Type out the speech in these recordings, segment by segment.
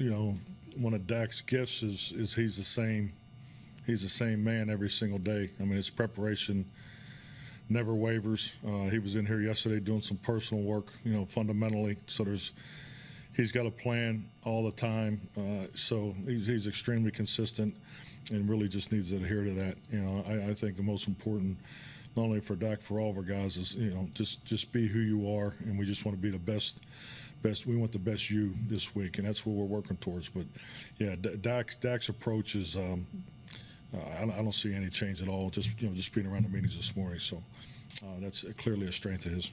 one of Dak's gifts is he's the same man every single day. I mean, his preparation never wavers. He was in here yesterday doing some personal work, fundamentally. So he's got a plan all the time. So he's extremely consistent and really just needs to adhere to that. I think the most important, not only for Dak, for all of our guys, is just be who you are, and we just want to be the best. We want the best you this week, and that's what we're working towards. But yeah, Dak's approach is. I don't see any change at all. Just being around the meetings this morning, so that's clearly a strength of his.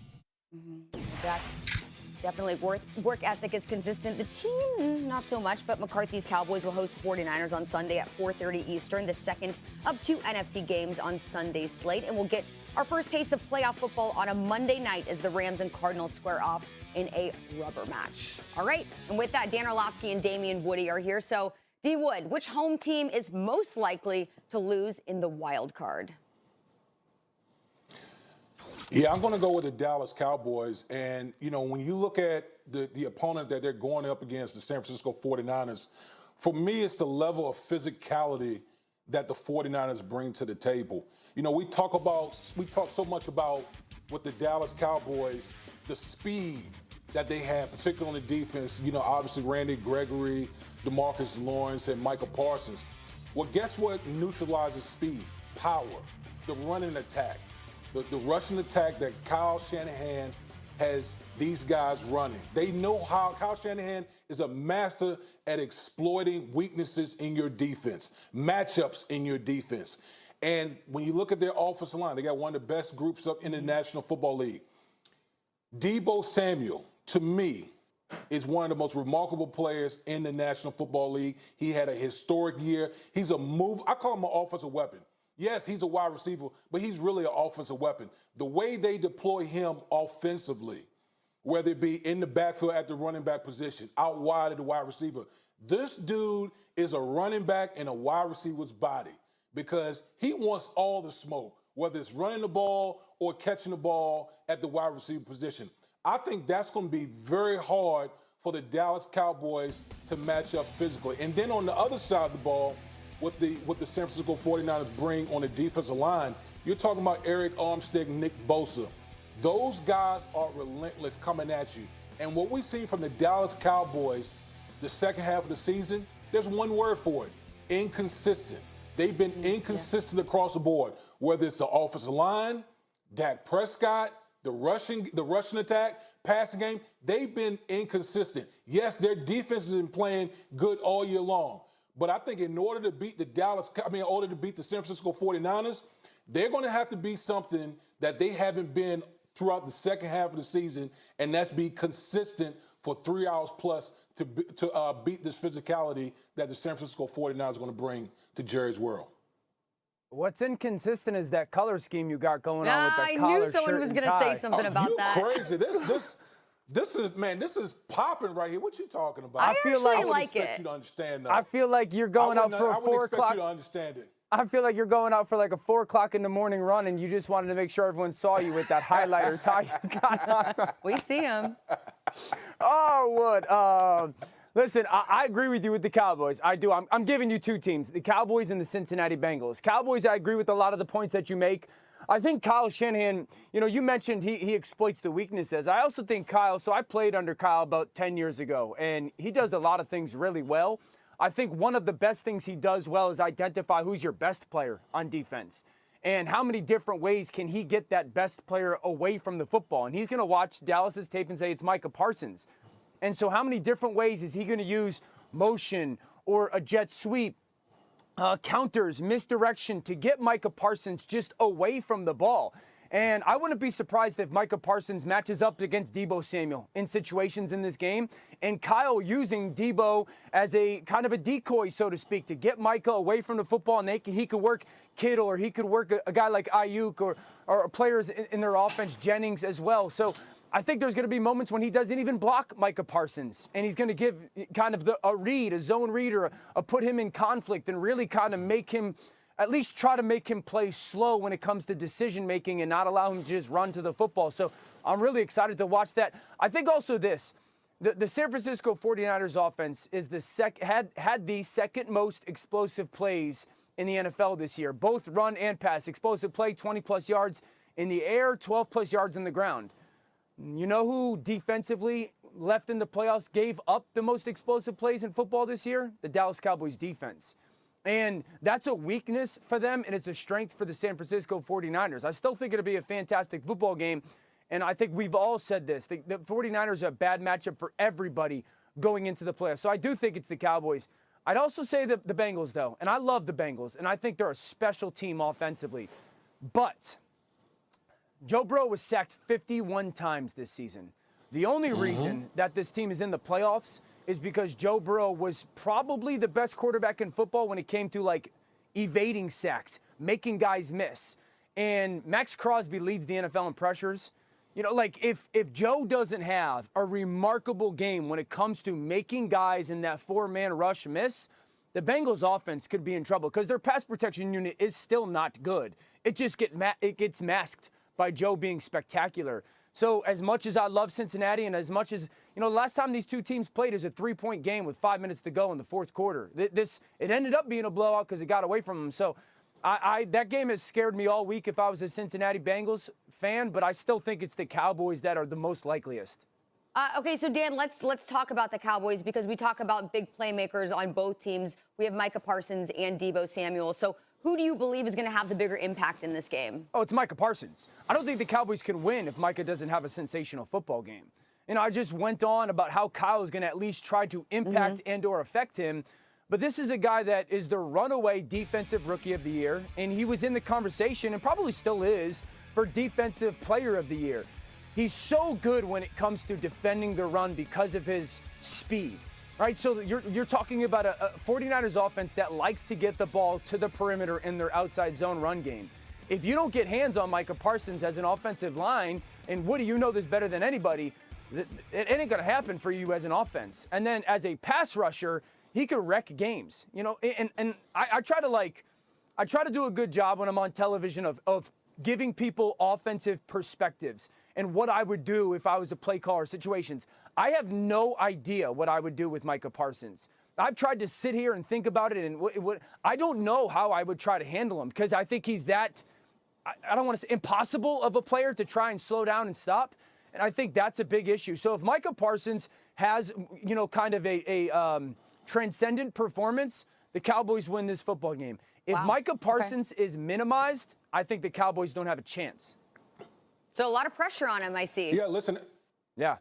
Mm-hmm. That's definitely work ethic is consistent. The team, not so much, but McCarthy's Cowboys will host the 49ers on Sunday at 4:30 Eastern, the second of 2 NFC games on Sunday's slate. And we'll get our first taste of playoff football on a Monday night as the Rams and Cardinals square off in a rubber match. All right, and with that, Dan Orlovsky and Damian Woody are here. So, D. Wood, which home team is most likely to lose in the wild card? Yeah, I'm going to go with the Dallas Cowboys. And, when you look at the opponent that they're going up against, the San Francisco 49ers, for me, it's the level of physicality that the 49ers bring to the table. We talk so much about with the Dallas Cowboys, the speed that they have, particularly on the defense. Obviously Randy Gregory, DeMarcus Lawrence, and Micah Parsons. Well, guess what neutralizes speed? Power, the running attack. The rushing attack that Kyle Shanahan has these guys running. They know how. Kyle Shanahan is a master at exploiting weaknesses in your defense, matchups in your defense. And when you look at their offensive line, they got one of the best groups up in the National Football League. Deebo Samuel, to me, is one of the most remarkable players in the National Football League. He had a historic year. I call him an offensive weapon. Yes, he's a wide receiver, but he's really an offensive weapon. The way they deploy him offensively, whether it be in the backfield at the running back position, out wide at the wide receiver, this dude is a running back in a wide receiver's body because he wants all the smoke, whether it's running the ball or catching the ball at the wide receiver position. I think that's going to be very hard for the Dallas Cowboys to match up physically. And then on the other side of the ball, what the San Francisco 49ers bring on the defensive line, you're talking about Eric Armstead and Nick Bosa. Those guys are relentless coming at you. And what we've seen from the Dallas Cowboys the second half of the season, there's one word for it: inconsistent. They've been inconsistent across the board, whether it's the offensive line, Dak Prescott, the rushing attack, passing game. They've been inconsistent. Yes, their defense has been playing good all year long. But I think in order to beat the San Francisco 49ers, they're going to have to be something that they haven't been throughout the second half of the season, and that's be consistent for 3 hours plus to beat this physicality that the San Francisco 49ers are going to bring to Jerry's World. What's inconsistent is that color scheme you got going on with the collar, I knew someone was going to say something about that. You crazy. This is popping right here. What you talking about? I feel like I expect you to understand that. I feel like you're going out for a 4 o'clock. I wouldn't expect you to understand it. I feel like you're going out for like a 4 o'clock in the morning run, and you just wanted to make sure everyone saw you with that highlighter tie you got on. We see him. Oh, Wood. Listen, I agree with you with the Cowboys. I do. I'm giving you 2 teams, the Cowboys and the Cincinnati Bengals. Cowboys, I agree with a lot of the points that you make. I think Kyle Shanahan, you mentioned he exploits the weaknesses. I also think Kyle, so I played under Kyle about 10 years ago, and he does a lot of things really well. I think one of the best things he does well is identify who's your best player on defense. And how many different ways can he get that best player away from the football? And he's going to watch Dallas's tape and say it's Micah Parsons. And so how many different ways is he going to use motion or a jet sweep, counters, misdirection to get Micah Parsons just away from the ball? And I wouldn't be surprised if Micah Parsons matches up against Deebo Samuel in situations in this game, and Kyle using Deebo as a kind of a decoy, so to speak, to get Micah away from the football, and he could work Kittle, or he could work a guy like Ayuk, or players in their offense, Jennings as well. So I think there's going to be moments when he doesn't even block Micah Parsons, and he's going to give kind of a read, a zone read, or a put him in conflict and really kind of make him, at least try to make him play slow when it comes to decision making and not allow him to just run to the football. So I'm really excited to watch that. I think also this, The San Francisco 49ers offense is had the second most explosive plays in the NFL this year. Both run and pass. Explosive play, 20-plus yards in the air, 12-plus yards on the ground. You know who defensively left in the playoffs gave up the most explosive plays in football this year? The Dallas Cowboys defense. And that's a weakness for them, and it's a strength for the San Francisco 49ers. I still think it'll be a fantastic football game, and I think we've all said this. The 49ers are a bad matchup for everybody going into the playoffs. So I do think it's the Cowboys. I'd also say the Bengals, though, and I love the Bengals, and I think they're a special team offensively. But Joe Burrow was sacked 51 times this season. The only reason that this team is in the playoffs is because Joe Burrow was probably the best quarterback in football when it came to, like, evading sacks, making guys miss. And Max Crosby leads the NFL in pressures. You know, like, if Joe doesn't have a remarkable game when it comes to making guys in that four-man rush miss, the Bengals offense could be in trouble because their pass protection unit is still not good. It just gets masked by Joe being spectacular. So as much as I love Cincinnati and as much as, you know, the last time these two teams played is a 3-point game with 5 minutes to go in the fourth quarter. It ended up being a blowout because it got away from them. So that game has scared me all week if I was a Cincinnati Bengals fan, but I still think it's the Cowboys that are the most likeliest. Okay, so Dan, let's talk about the Cowboys because we talk about big playmakers on both teams. We have Micah Parsons and Deebo Samuel. So who do you believe is going to have the bigger impact in this game? Oh, it's Micah Parsons. I don't think the Cowboys can win if Micah doesn't have a sensational football game. And I just went on about how Kyle is going to at least try to impact and or affect him. But this is a guy that is the runaway defensive rookie of the year, and he was in the conversation and probably still is for defensive player of the year. He's so good when it comes to defending the run because of his speed. Right, so you're talking about a 49ers offense that likes to get the ball to the perimeter in their outside zone run game. If you don't get hands on Micah Parsons as an offensive line, and Woody, you know this better than anybody, it ain't going to happen for you as an offense. And then as a pass rusher, he could wreck games. You know, and I try to do a good job when I'm on television of giving people offensive perspectives and what I would do if I was a play caller situations. I have no idea what I would do with Micah Parsons. I've tried to sit here and think about it, and I don't know how I would try to handle him because I think he's that, I don't want to say impossible of a player to try and slow down and stop, and I think that's a big issue. So if Micah Parsons has, you know, kind of a transcendent performance, the Cowboys win this football game. If Micah Parsons is minimized, I think the Cowboys don't have a chance. So a lot of pressure on him, I see. Yeah, listen. Yeah.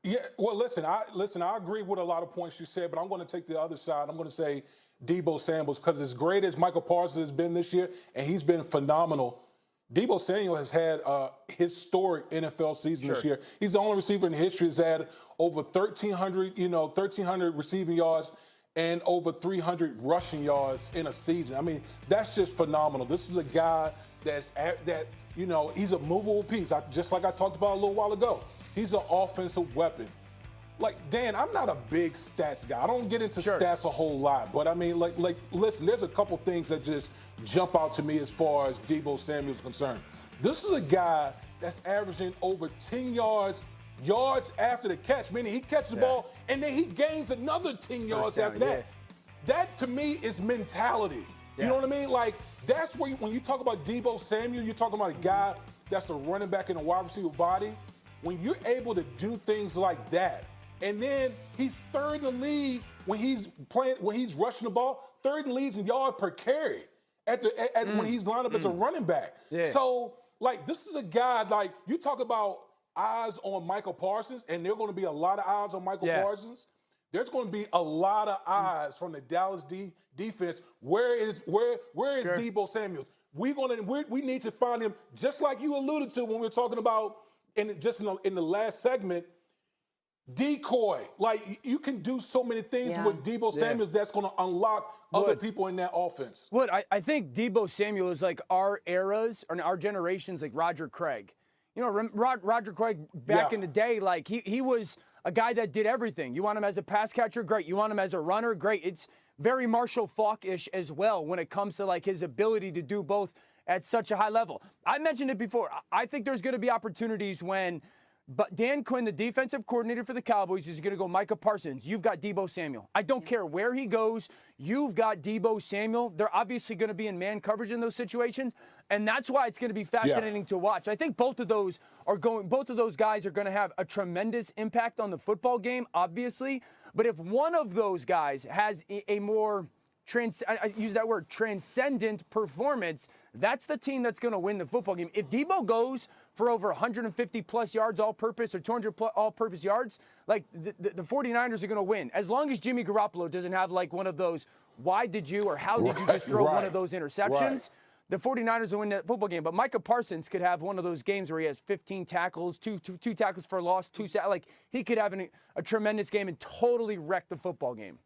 Yeah, well, listen, I agree with a lot of points you said, but I'm going to take the other side. I'm going to say Deebo Samuel, because as great as Michael Parsons has been this year, and he's been phenomenal, Deebo Samuel has had a historic NFL season this year. He's the only receiver in history that's had over 1,300 receiving yards and over 300 rushing yards in a season. I mean, that's just phenomenal. This is a guy he's a movable piece. Just like I talked about a little while ago. He's an offensive weapon. Like, Dan, I'm not a big stats guy. I don't get into stats a whole lot. But, I mean, listen, there's a couple things that just jump out to me as far as Deebo Samuel is concerned. This is a guy that's averaging over 10 yards after the catch, meaning he catches the ball and then he gains another 10 yards after that. That, to me, is mentality. You know what I mean? Like, that's where when you talk about Deebo Samuel, you're talking about a guy that's a running back in a wide receiver body. When you're able to do things like that, and then he's third in the league when he's rushing the ball, third in the league in yard per carry when he's lined up as a running back. Yeah. So, like, this is a guy, like, you talk about eyes on Michael Parsons, and there are going to be a lot of eyes on Michael Parsons. There's going to be a lot of eyes from the Dallas defense. Where is Deebo Samuel? We need to find him, just like you alluded to when we were talking about in the last segment. Decoy, like, you can do so many things with Deebo Samuel that's going to unlock other people in that offense. I think Deebo Samuel is like our era's or our generation's like Roger Craig. You know, Roger Craig back in the day, like he was a guy that did everything. You want him as a pass catcher, great. You want him as a runner, great. It's very Marshall Faulk-ish as well when it comes to like his ability to do both at such a high level. I mentioned it before. I think there's going to be opportunities when But Dan Quinn, the defensive coordinator for the Cowboys, is going to go Micah Parsons. You've got Deebo Samuel. I don't care where he goes. You've got Deebo Samuel. They're obviously going to be in man coverage in those situations, and that's why it's going to be fascinating to watch. I think both of those guys are going to have a tremendous impact on the football game, obviously. But if one of those guys has a more I use that word, transcendent performance, that's the team that's going to win the football game. If Deebo goes for over 150 plus yards all-purpose or 200 all-purpose yards, like the 49ers are going to win. As long as Jimmy Garoppolo doesn't have like one of those, why did you or how did you just throw one of those interceptions, the 49ers will win that football game. But Micah Parsons could have one of those games where he has 15 tackles, two tackles for a loss, like he could have a tremendous game and totally wreck the football game.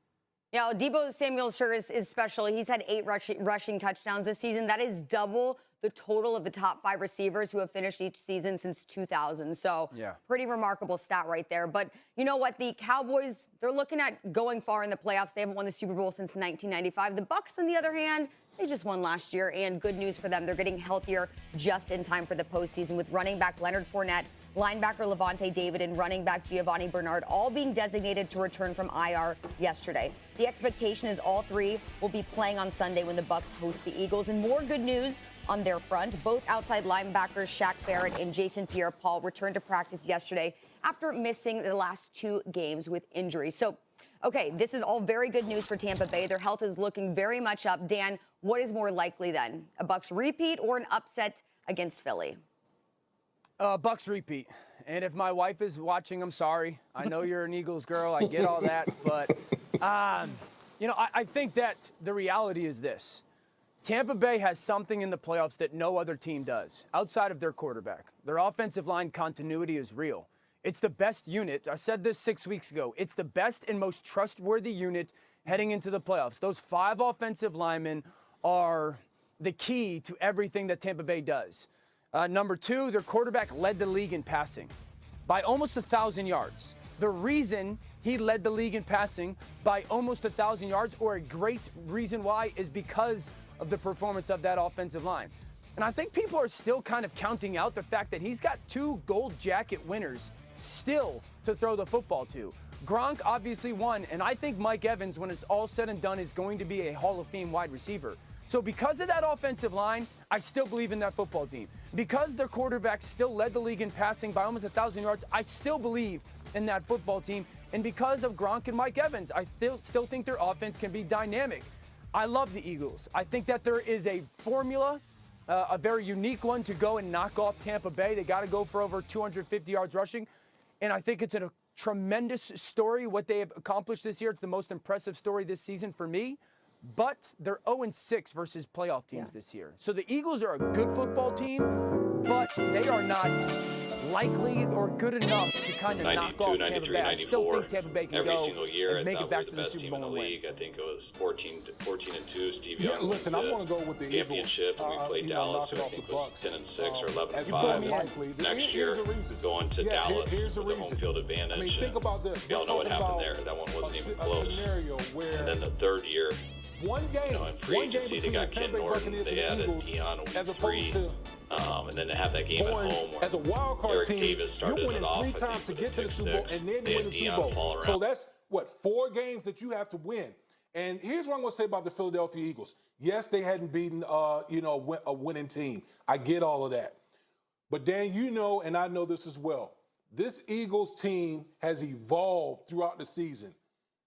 Yeah, Deebo Samuel sure is special. He's had 8 rushing touchdowns this season. That is double the total of the top 5 receivers who have finished each season since 2000. So pretty remarkable stat right there. But you know what? The Cowboys, they're looking at going far in the playoffs. They haven't won the Super Bowl since 1995. The Bucs, on the other hand, they just won last year, and good news for them. They're getting healthier just in time for the postseason with running back Leonard Fournette, linebacker Levante David, and running back Giovanni Bernard all being designated to return from IR yesterday. The expectation is all 3 will be playing on Sunday when the Bucs host the Eagles. And more good news on their front. Both outside linebackers Shaq Barrett and Jason Pierre-Paul returned to practice yesterday after missing the last 2 games with injuries. So, okay, this is all very good news for Tampa Bay. Their health is looking very much up. Dan, what is more likely then? A Bucs repeat or an upset against Philly? Bucs repeat. And if my wife is watching, I'm sorry. I know you're an Eagles girl. I get all that. But, you know, I think that the reality is this. Tampa Bay has something in the playoffs that no other team does outside of their quarterback. Their offensive line continuity is real. It's the best unit. I said this 6 weeks ago. It's the best and most trustworthy unit heading into the playoffs. Those 5 offensive linemen are the key to everything that Tampa Bay does. Number 2, their quarterback led the league in passing by almost 1,000 yards. The reason he led the league in passing by almost 1,000 yards, or a great reason why, is because of the performance of that offensive line. And I think people are still kind of counting out the fact that he's got 2 gold jacket winners still to throw the football to. Gronk obviously won, and I think Mike Evans, when it's all said and done, is going to be a Hall of Fame wide receiver. So because of that offensive line, I still believe in that football team. Because their quarterback still led the league in passing by almost 1,000 yards, I still believe in that football team. And because of Gronk and Mike Evans, I still think their offense can be dynamic. I love the Eagles. I think that there is a formula, a very unique one, to go and knock off Tampa Bay. They got to go for over 250 yards rushing. And I think it's a tremendous story, what they have accomplished this year. It's the most impressive story this season for me. But they're 0-6 versus playoff teams this year. So the Eagles are a good football team, but they are not likely or good enough to kind of knock off Tampa Bay. I still think Tampa Bay can go and make it back to the Super Bowl and win. I think it was 14-2. Stevie, listen, I'm going to go with the championship. Eagles. We played Dallas, so I think it was 10-6 or 11-5. Next year, going to Dallas with the home field advantage. I mean, think about this. We all know what happened there. That one wasn't even close. And then the third year, one game, in free agency, they got Ken Norton. They added Deion in week 3. And then to have that game at home where as a wild card Eric team, Davis started you're winning it off, 3 times to get to the Super Bowl and then win the Super Bowl. So that's, 4 games that you have to win. And here's what I'm going to say about the Philadelphia Eagles. Yes, they hadn't beaten, a winning team. I get all of that. But Dan, you know, and I know this as well, this Eagles team has evolved throughout the season.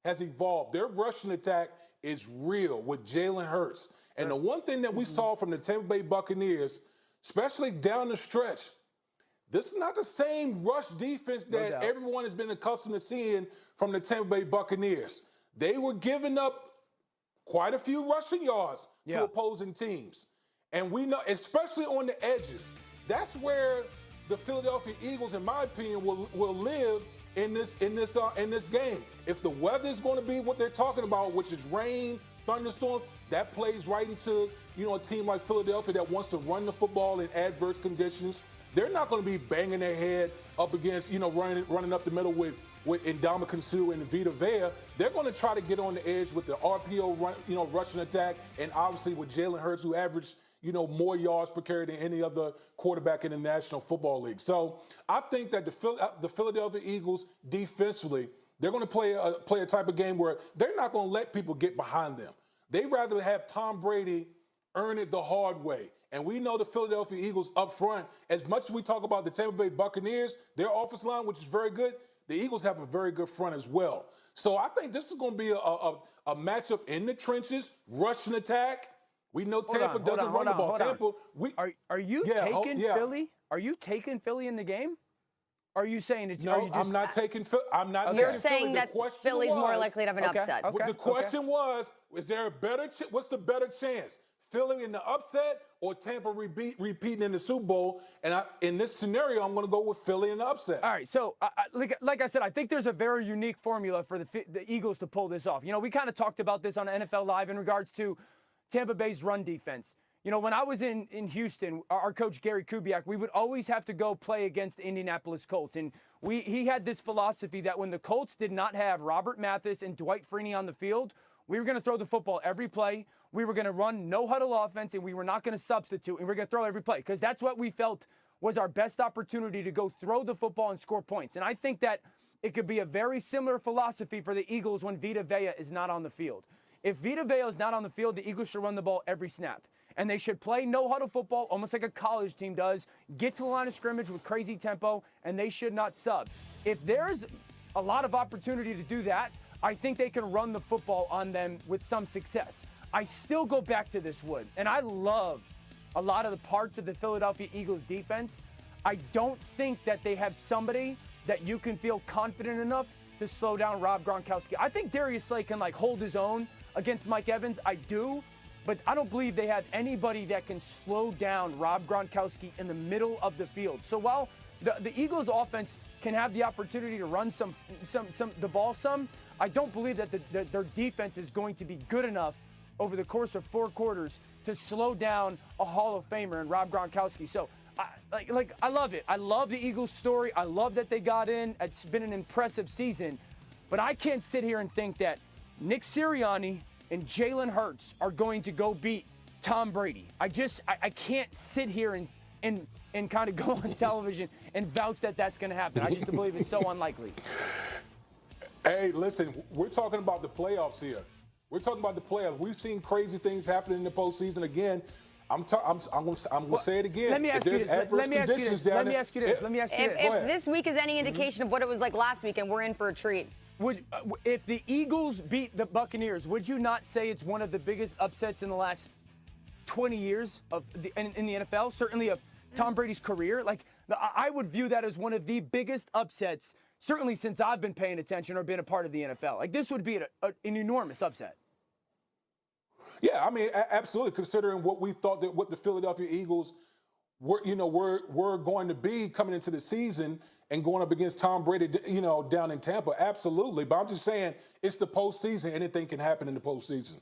Their rushing attack is real with Jalen Hurts. And the one thing that we saw from the Tampa Bay Buccaneers, especially down the stretch, this is not the same rush defense that everyone has been accustomed to seeing from the Tampa Bay Buccaneers. They were giving up quite a few rushing yards to opposing teams. And we know, especially on the edges, that's where the Philadelphia Eagles, in my opinion, will live in this game. If the weather is going to be what they're talking about, which is rain, thunderstorm, that plays right into, a team like Philadelphia that wants to run the football in adverse conditions. They're not going to be banging their head up against, running up the middle with Ndamukong Suh and Vita Vea. They're going to try to get on the edge with the RPO rushing attack, and obviously with Jalen Hurts, who averaged, more yards per carry than any other quarterback in the National Football League. So I think that the Philadelphia Eagles defensively, they're going to play a type of game where they're not going to let people get behind them. They'd rather have Tom Brady earn it the hard way. And we know the Philadelphia Eagles up front, as much as we talk about the Tampa Bay Buccaneers, their offensive line, which is very good, the Eagles have a very good front as well. So I think this is going to be a matchup in the trenches, rush and attack. We know Tampa doesn't run the ball. Tampa, are you taking Philly? Are you taking Philly in the game? Are you saying it? No, I'm not taking Philly. I'm not. You're saying that Philly's more likely to have an upset. The question was, is there a better? What's the better chance? Philly in the upset or Tampa repeating in the Super Bowl? And in this scenario, I'm going to go with Philly in the upset. All right. So, like I said, I think there's a very unique formula for the Eagles to pull this off. We kind of talked about this on NFL Live in regards to Tampa Bay's run defense. When I was in Houston, our coach Gary Kubiak, we would always have to go play against the Indianapolis Colts. And he had this philosophy that when the Colts did not have Robert Mathis and Dwight Freeney on the field, we were going to throw the football every play. We were going to run no-huddle offense, and we were not going to substitute, and we were going to throw every play because that's what we felt was our best opportunity to go throw the football and score points. And I think that it could be a very similar philosophy for the Eagles when Vita Vea is not on the field. If Vita Vea is not on the field, the Eagles should run the ball every snap. And they should play no-huddle football almost like a college team does, get to the line of scrimmage with crazy tempo, and they should not sub. If there's a lot of opportunity to do that, I think they can run the football on them with some success. I still go back to this, Wood, and I love a lot of the parts of the Philadelphia Eagles defense. I don't think that they have somebody that you can feel confident enough to slow down Rob Gronkowski. I think Darius Slay can hold his own against Mike Evans. I do, but I don't believe they have anybody that can slow down Rob Gronkowski in the middle of the field. So while the Eagles offense can have the opportunity to run the ball, I don't believe that their defense is going to be good enough over the course of 4 quarters to slow down a Hall of Famer and Rob Gronkowski. So, I love it. I love the Eagles story. I love that they got in. It's been an impressive season. But I can't sit here and think that Nick Sirianni and Jalen Hurts are going to go beat Tom Brady. I can't sit here and kind of go on television and vouch that that's going to happen. I just believe it's so unlikely. Hey, listen, we're talking about the playoffs here. We're talking about the playoffs. We've seen crazy things happen in the postseason. Again, I'm going to say it again. Let me ask you this. Let me ask you this. If this week is any indication of what it was like last weekend, we're in for a treat. If the Eagles beat the Buccaneers, would you not say it's one of the biggest upsets in the last 20 years in the NFL? Certainly of Tom Brady's career. I would view that as one of the biggest upsets, certainly since I've been paying attention or been a part of the NFL. This would be an enormous upset. Yeah, I mean, absolutely. Considering what we thought that what the Philadelphia Eagles were going to be coming into the season and going up against Tom Brady, down in Tampa, absolutely. But I'm just saying, it's the postseason. Anything can happen in the postseason.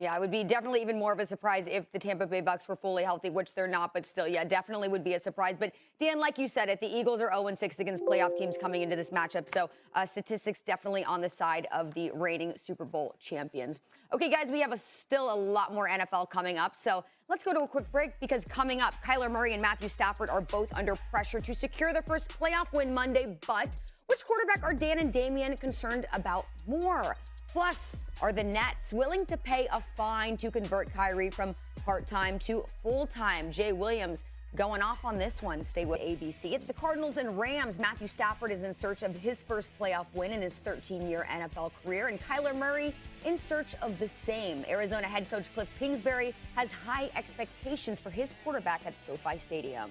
Yeah, it would be definitely even more of a surprise if the Tampa Bay Bucks were fully healthy, which they're not, but still, yeah, definitely would be a surprise. But, Dan, like you said, the Eagles are 0-6 against playoff teams coming into this matchup, so statistics definitely on the side of the reigning Super Bowl champions. Okay, guys, we have still a lot more NFL coming up, so let's go to a quick break because coming up, Kyler Murray and Matthew Stafford are both under pressure to secure their first playoff win Monday, but which quarterback are Dan and Damian concerned about more? Plus, are the Nets willing to pay a fine to convert Kyrie from part-time to full-time? Jay Williams going off on this one. Stay with ABC. It's the Cardinals and Rams. Matthew Stafford is in search of his first playoff win in his 13-year NFL career, and Kyler Murray in search of the same. Arizona head coach Cliff Kingsbury has high expectations for his quarterback at SoFi Stadium.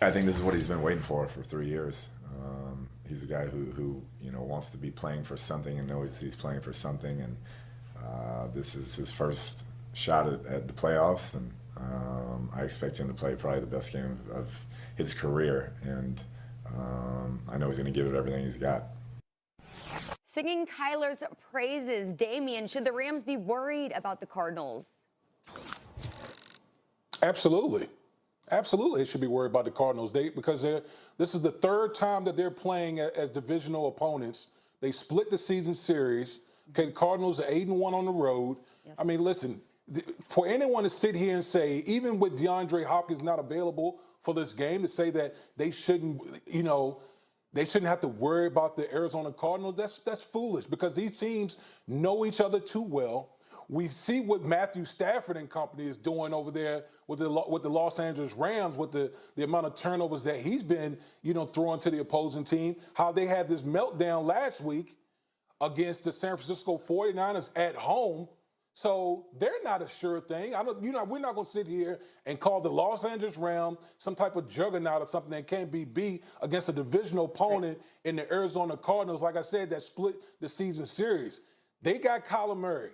I think this is what he's been waiting for 3 years. He's a guy who wants to be playing for something and knows he's playing for something, and this is his first shot at the playoffs, and I expect him to play probably the best game of his career, and I know he's going to give it everything he's got. Singing Kyler's praises, Damian, should the Rams be worried about the Cardinals? Absolutely. Absolutely, they should be worried about the Cardinals because this is the 3rd time that they're playing as divisional opponents. They split the season series. Okay, the Cardinals are 8-1 on the road. Yes. I mean, listen, for anyone to sit here and say, even with DeAndre Hopkins not available for this game, to say that they shouldn't, they shouldn't have to worry about the Arizona Cardinals, that's foolish, because these teams know each other too well. We see what Matthew Stafford and company is doing over there with the Los Angeles Rams, with the amount of turnovers that he's been, throwing to the opposing team, how they had this meltdown last week against the San Francisco 49ers at home. So they're not a sure thing. We're not going to sit here and call the Los Angeles Rams some type of juggernaut or something that can't be beat against a divisional opponent in the Arizona Cardinals, like I said, that split the season series. They got Kyler Murray.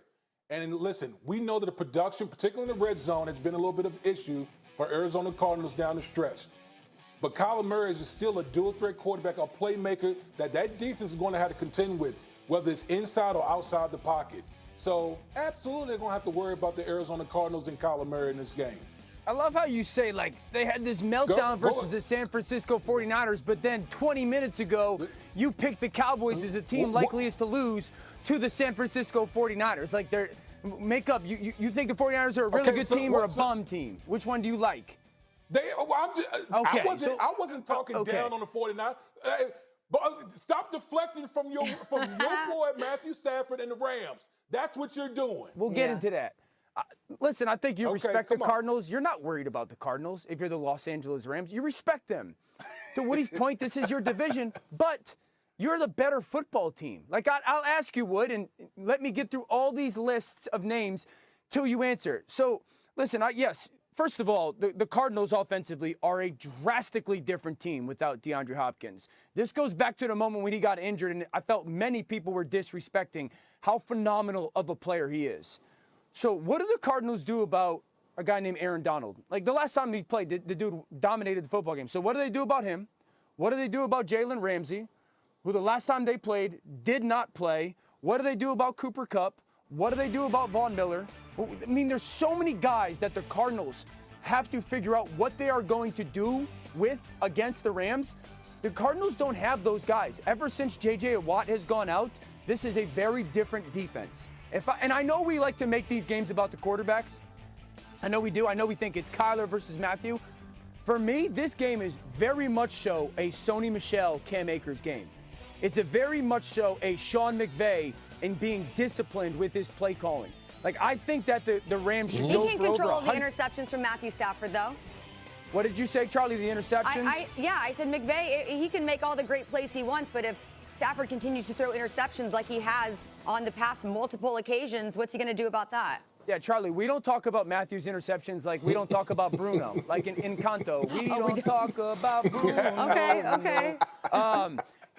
And listen, we know that the production, particularly in the red zone, has been a little bit of an issue for Arizona Cardinals down the stretch. But Kyler Murray is still a dual-threat quarterback, a playmaker that defense is going to have to contend with, whether it's inside or outside the pocket. So absolutely they're going to have to worry about the Arizona Cardinals and Kyler Murray in this game. I love how you say, like, they had this meltdown versus the San Francisco 49ers, but then 20 minutes ago, you picked the Cowboys as a team likeliest to lose to the San Francisco 49ers. Like, they're make up. You think the 49ers are a really good team or a bum team? Which one do you like? I wasn't talking down on the 49ers. But stop deflecting from your boy Matthew Stafford and the Rams. That's what you're doing. We'll get into that. Listen, I think you respect the Cardinals. You're not worried about the Cardinals if you're the Los Angeles Rams. You respect them. To Woody's point, this is your division, but you're the better football team. Like, I'll ask you, Wood, and let me get through all these lists of names till you answer. So, listen, yes, first of all, the Cardinals offensively are a drastically different team without DeAndre Hopkins. This goes back to the moment when he got injured, and I felt many people were disrespecting how phenomenal of a player he is. So what do the Cardinals do about a guy named Aaron Donald? Like, the last time he played, the dude dominated the football game. So what do they do about him? What do they do about Jalen Ramsey, who the last time they played did not play? What do they do about Cooper Kupp? What do they do about Von Miller? I mean, there's so many guys that the Cardinals have to figure out what they are going to do with against the Rams. The Cardinals don't have those guys. Ever since J.J. Watt has gone out, this is a very different defense. And I know we like to make these games about the quarterbacks. I know we do. I know we think it's Kyler versus Matthew. For me, this game is very much so a Sony Michel, Cam Akers game. It's a very much so a Sean McVay in being disciplined with his play calling. Like, I think that the Rams should go for over 100. He can control the interceptions from Matthew Stafford, though. What did you say, Charlie, the interceptions? I said McVay, he can make all the great plays he wants, but if Stafford continues to throw interceptions like he has on the past multiple occasions, what's he going to do about that? Yeah, Charlie, we don't talk about Matthew's interceptions like we don't talk about Bruno. Like in Encanto, we don't talk about Bruno. Okay.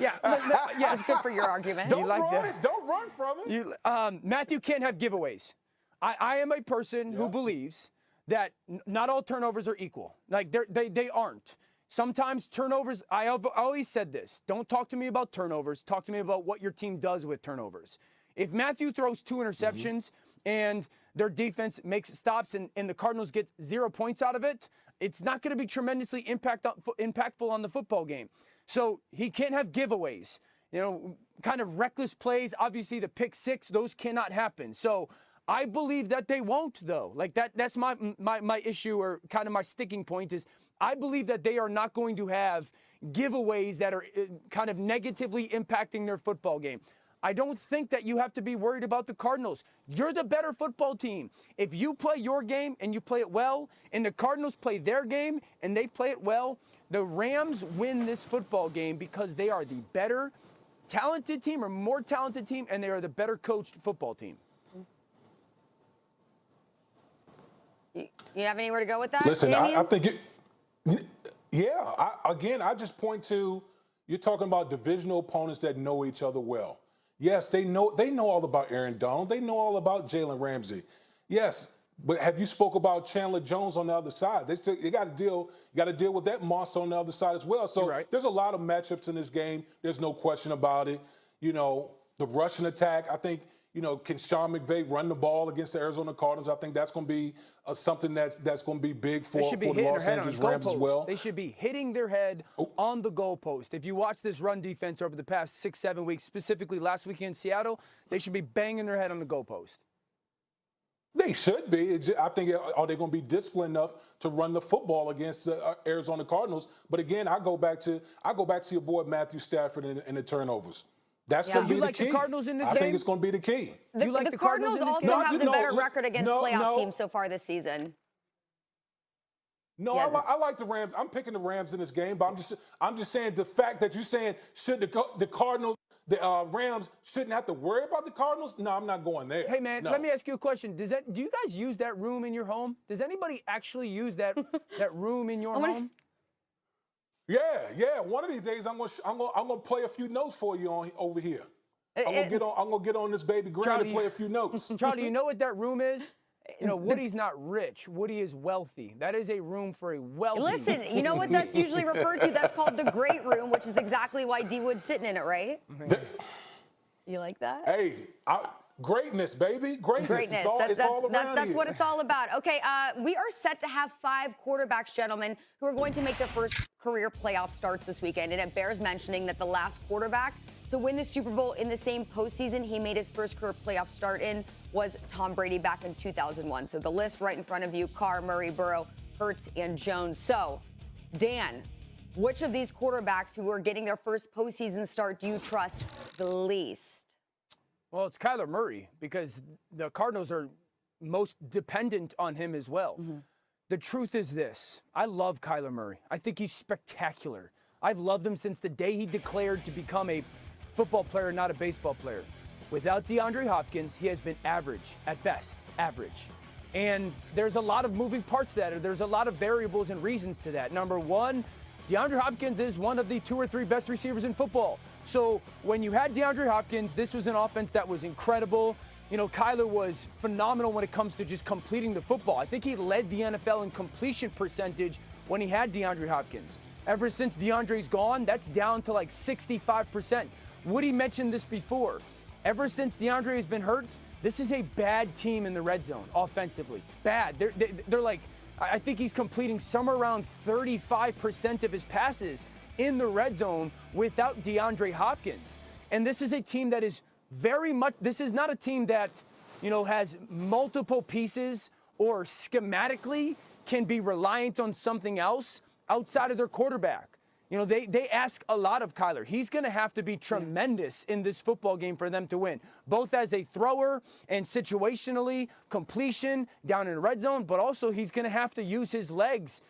Yeah, That's good for your argument. Don't run from it. Matthew can't have giveaways. I am a person who believes that not all turnovers are equal. Like, they aren't. Sometimes turnovers, I have always said this, don't talk to me about turnovers, talk to me about what your team does with turnovers. If Matthew throws 2 interceptions and their defense makes stops and the Cardinals get 0 points out of it, it's not going to be tremendously impactful on the football game. So he can't have giveaways, kind of reckless plays. Obviously, the pick six, those cannot happen. So I believe that they won't, though. Like, that's my issue, or kind of my sticking point is I believe that they are not going to have giveaways that are kind of negatively impacting their football game. I don't think that you have to be worried about the Cardinals. You're the better football team. If you play your game and you play it well, and the Cardinals play their game and they play it well, the Rams win this football game because they are the better talented team, or more talented team, and they are the better coached football team. You have anywhere to go with that? Listen, I think I just point to, you're talking about divisional opponents that know each other well. Yes, they know all about Aaron Donald. They know all about Jalen Ramsey. Yes, but have you spoke about Chandler Jones on the other side? You got to deal with that monster on the other side as well. So there's a lot of matchups in this game. There's no question about it. The rushing attack, I think, can Sean McVay run the ball against the Arizona Cardinals? I think that's going to be something that's going to be big for the Los Angeles Rams as well. They should be hitting their head on the goalpost. If you watch this run defense over the past 6-7 weeks, specifically last weekend in Seattle, they should be banging their head on the goalpost. They should be. I think, are they going to be disciplined enough to run the football against the Arizona Cardinals? But again, I go back to your boy Matthew Stafford and the turnovers. That's going to be the key. The Cardinals in this game? I think it's going to be the key. The Cardinals also have the better record against playoff teams so far this season. No, yeah. I like the Rams. I'm picking the Rams in this game, but I'm just saying the fact that you're saying should the Cardinals, the Rams shouldn't have to worry about the Cardinals. No, I'm not going there. Hey man, let me ask you a question. Do you guys use that room in your home? Does anybody actually use that room in your home? Yeah. One of these days, I'm gonna play a few notes for you over here. I'm gonna get on this baby grand and play a few notes. Charlie, you know what that room is? You know, Woody's not rich. Woody is wealthy. That is a room for a wealthy. Listen, you know what that's usually referred to? That's called the great room, which is exactly why D Wood's sitting in it, right? You like that? Hey, greatness, baby. Greatness. It's all around that's here. what it's all about. Okay, we are set to have 5 quarterbacks, gentlemen, who are going to make their first career playoff starts this weekend. And it bears mentioning that the last quarterback to win the Super Bowl in the same postseason he made his first career playoff start in was Tom Brady back in 2001. So the list right in front of you: Carr, Murray, Burrow, Hurts, and Jones. So, Dan, which of these quarterbacks who are getting their first postseason start do you trust the least? Well, it's Kyler Murray, because the Cardinals are most dependent on him as well. Mm-hmm. The truth is this: I love Kyler Murray. I think he's spectacular. I've loved him since the day he declared to become a football player, not a baseball player. Without DeAndre Hopkins, he has been average, at best, average. And there's a lot of moving parts to that, or there's a lot of variables and reasons to that. Number one, DeAndre Hopkins is one of the 2 or 3 best receivers in football. So when you had DeAndre Hopkins, this was an offense that was incredible. You know, Kyler was phenomenal when it comes to just completing the football. I think he led the NFL in completion percentage when he had DeAndre Hopkins. Ever since DeAndre's gone, that's down to like 65%. Woody mentioned this before. Ever since DeAndre has been hurt, this is a bad team in the red zone offensively. Bad. They're like, I think he's completing somewhere around 35% of his passes in the red zone without DeAndre Hopkins. And this is a team that is very much, this is not a team that, you know, has multiple pieces or schematically can be reliant on something else outside of their quarterback. You know, they ask a lot of Kyler. He's going to have to be tremendous in this football game for them to win, both as a thrower and situationally, completion down in the red zone, but also he's going to have to use his legs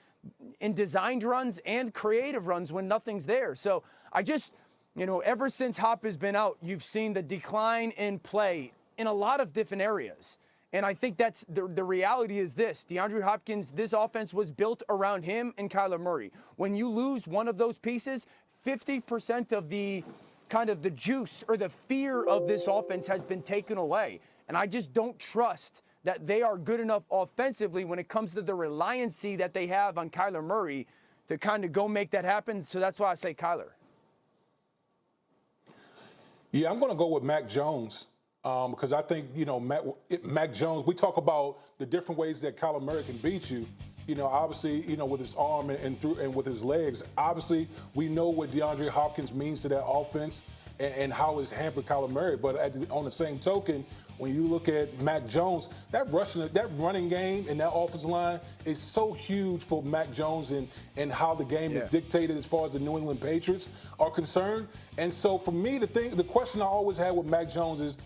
in designed runs and creative runs when nothing's there. So I just, you know, ever since Hop has been out, you've seen the decline in play in a lot of different areas. And I think that's the reality is this: DeAndre Hopkins, this offense was built around him and Kyler Murray. When you lose one of those pieces, 50% of the kind of the juice or the fear of this offense has been taken away. And I just don't trust that they are good enough offensively when it comes to the reliancy that they have on Kyler Murray to kind of go make that happen. So that's why I say Kyler. Yeah, I'm going to go with Mac Jones. Because I think, you know, Mac Jones, we talk about the different ways that Kyler Murray can beat you. You know, obviously, you know, with his arm and with his legs. Obviously, we know what DeAndre Hopkins means to that offense and how it's hampered Kyler Murray. But on the same token, when you look at Mac Jones, that running game and that offensive line is so huge for Mac Jones and how the game is dictated as far as the New England Patriots are concerned. And so for me, the question I always had with Mac Jones is,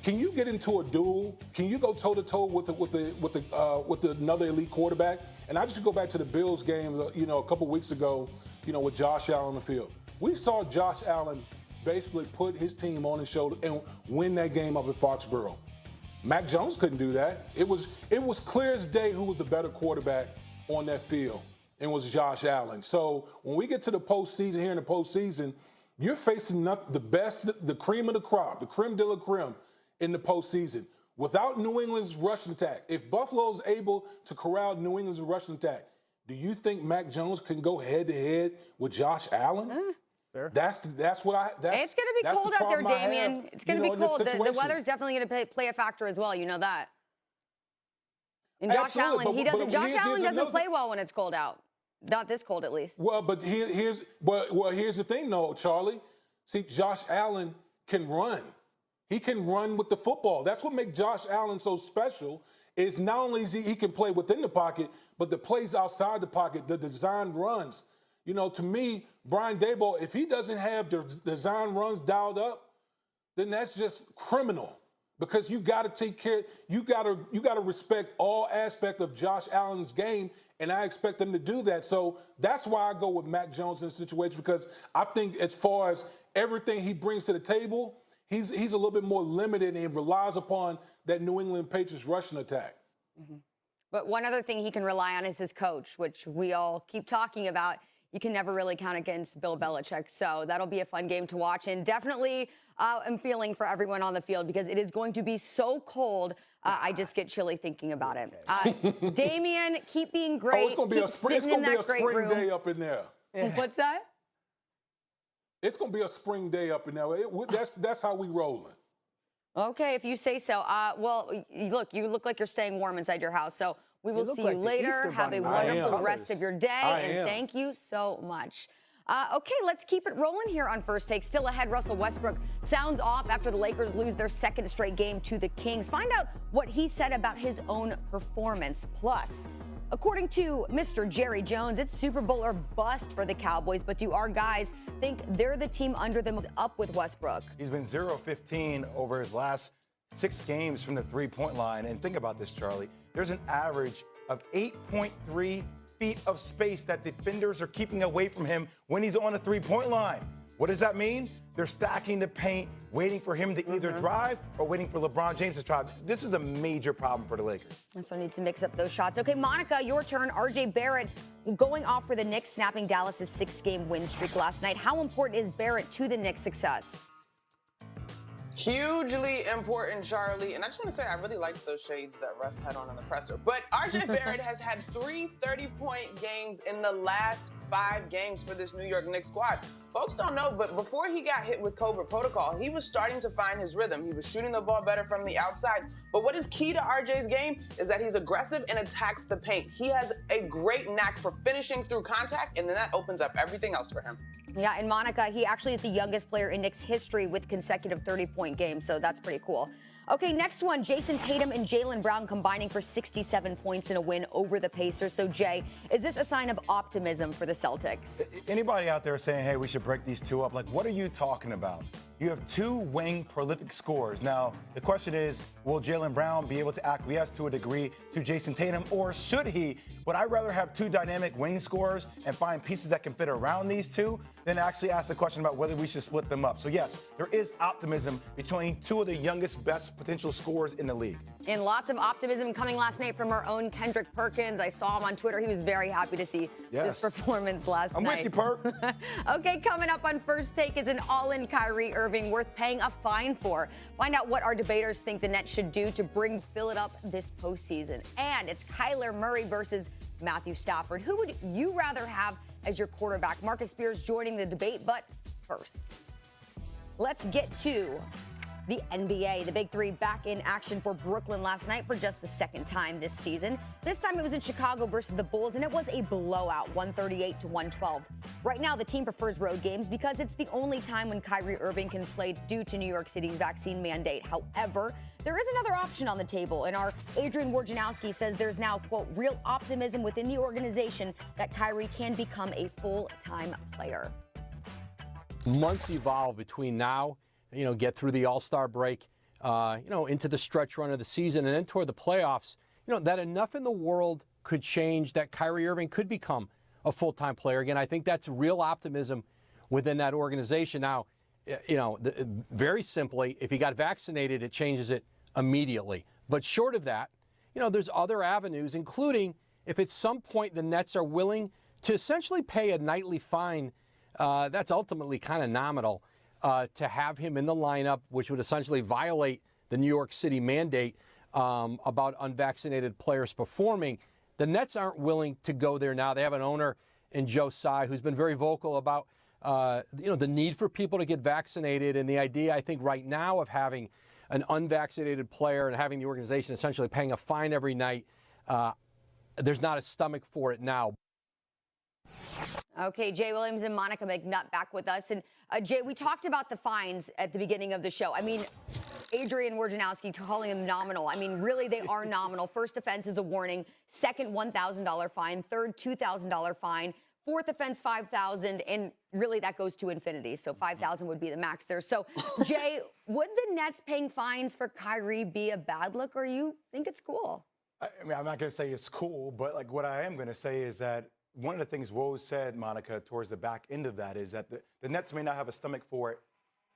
can you get into a duel? Can you go toe-to-toe with another elite quarterback? And I just go back to the Bills game, you know, a couple weeks ago, you know, with Josh Allen on the field. We saw Josh Allen basically put his team on his shoulder and win that game up at Foxborough. Mac Jones couldn't do that. It was clear as day who was the better quarterback on that field, and it was Josh Allen. So when we get to the postseason here in the postseason, you're facing the best, the cream of the crop, the creme de la creme in the postseason. Without New England's rushing attack, if Buffalo's able to corral New England's rushing attack, do you think Mac Jones can go head-to-head with Josh Allen? Fair. It's going to be cold out there, Damian. It's going to be cold. The weather's definitely going to play a factor as well. You know that. And Josh Allen, Josh Allen doesn't play well when it's cold out. Not this cold, at least. Well, but here's the thing, though, Charlie. See, Josh Allen can run. He can run with the football. That's what makes Josh Allen so special, is not only is he can play within the pocket, but the plays outside the pocket, the design runs. You know, to me, Brian Daboll, if he doesn't have the design runs dialed up, then that's just criminal. Because you got to take care, you got to respect all aspect of Josh Allen's game, and I expect them to do that. So that's why I go with Mac Jones in this situation, because I think as far as everything he brings to the table, he's a little bit more limited and relies upon that New England Patriots rushing attack. Mm-hmm. But one other thing he can rely on is his coach, which we all keep talking about. You can never really count against Bill Belichick. So that'll be a fun game to watch. And definitely I'm feeling for everyone on the field because it is going to be so cold. I just get chilly thinking about it. Damian, keep being great. Oh, it's going to be a spring day up in there. What's that? It's going to be a spring day up in there. That's how we rolling. Okay, if you say so. Well, look, you look like you're staying warm inside your house. So we will see you later. Have a wonderful rest of your day. And thank you so much. Okay, let's keep it rolling here on First Take. Still ahead, Russell Westbrook sounds off after the Lakers lose their second straight game to the Kings. Find out what he said about his own performance. Plus, according to Mr. Jerry Jones, it's Super Bowl or bust for the Cowboys. But do our guys think they're the team under them up with Westbrook? He's been 0-15 over his last 6 games from the three-point line. And think about this, Charlie. There's an average of 8.3 feet of space that defenders are keeping away from him when he's on the three-point line. What does that mean? They're stacking the paint, waiting for him to either drive or waiting for LeBron James to drive. This is a major problem for the Lakers. So I need to mix up those shots. Okay, Monica, your turn. RJ Barrett going off for the Knicks, snapping Dallas' 6-game win streak last night. How important is Barrett to the Knicks' success? Hugely important, Charlie. And I just want to say I really liked those shades that Russ had on in the presser. But RJ Barrett has had 3 30-point games in the last 5 games for this New York Knicks squad. Folks don't know, but before he got hit with COVID protocol, he was starting to find his rhythm. He was shooting the ball better from the outside. But what is key to RJ's game is that he's aggressive and attacks the paint. He has a great knack for finishing through contact, and then that opens up everything else for him. Yeah, and Monica, he actually is the youngest player in Knicks history with consecutive 30-point games, so that's pretty cool. Okay, next one, Jason Tatum and Jaylen Brown combining for 67 points in a win over the Pacers. So, Jay, is this a sign of optimism for the Celtics? Anybody out there saying, hey, we should break these two up, like, what are you talking about? You have 2 wing prolific scorers. Now, the question is, will Jaylen Brown be able to acquiesce to a degree to Jason Tatum, or should he? But I'd rather have 2 dynamic wing scorers and find pieces that can fit around these two than actually ask the question about whether we should split them up. So, yes, there is optimism between 2 of the youngest, best potential scorers in the league. And lots of optimism coming last night from our own Kendrick Perkins. I saw him on Twitter. He was very happy to see this performance last night. I'm with you, Perk. Okay, coming up on First Take is an all-in Kyrie Irving worth paying a fine for. Find out what our debaters think the Nets should do to fill it up this postseason. And it's Kyler Murray versus Matthew Stafford. Who would you rather have as your quarterback? Marcus Spears joining the debate, but first, let's get to the NBA. The Big Three back in action for Brooklyn last night for just the second time this season. This time it was in Chicago versus the Bulls, and it was a blowout, 138-112. Right now, the team prefers road games because it's the only time when Kyrie Irving can play due to New York City's vaccine mandate. However, there is another option on the table, and our Adrian Wojnarowski says there's now, quote, real optimism within the organization that Kyrie can become a full-time player. Months evolve between now, get through the All-Star break, into the stretch run of the season and then toward the playoffs, that enough in the world could change that Kyrie Irving could become a full-time player. Again, I think that's real optimism within that organization. Now, very simply, if he got vaccinated, it changes it immediately. But short of that, there's other avenues, including if at some point the Nets are willing to essentially pay a nightly fine, that's ultimately kind of nominal, to have him in the lineup, which would essentially violate the New York City mandate about unvaccinated players performing. The Nets aren't willing to go there now. They have an owner in Joe Tsai who's been very vocal about the need for people to get vaccinated, and the idea, I think, right now of having an unvaccinated player and having the organization essentially paying a fine every night, there's not a stomach for it now. Okay, Jay Williams and Monica McNutt back with us. And Jay, we talked about the fines at the beginning of the show. I mean, Adrian Wojnarowski calling them nominal. I mean, really, they are nominal. First offense is a warning. Second, $1,000 fine. Third, $2,000 fine. Fourth offense, $5,000, and really that goes to infinity. So $5,000 would be the max there. So, Jay, would the Nets paying fines for Kyrie be a bad look, or you think it's cool? I mean, I'm not going to say it's cool, but like what I am going to say is that one of the things Woj said, Monica, towards the back end of that is that the Nets may not have a stomach for it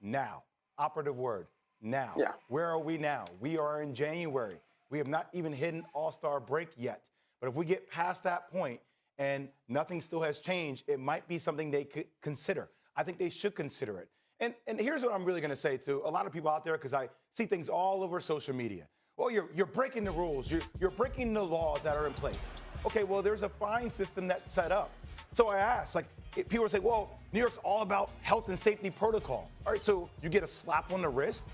now. Operative word, now. Yeah. Where are we now? We are in January. We have not even hit an all-star break yet. But if we get past that point and nothing still has changed, it might be something they could consider. I think they should consider it. And here's what I'm really going to say to a lot of people out there, because I see things all over social media. Well, you're breaking the rules. You're breaking the laws that are in place. Okay, well, there's a fine system that's set up. So I asked, like, people say, well, New York's all about health and safety protocol. All right, so you get a slap on the wrist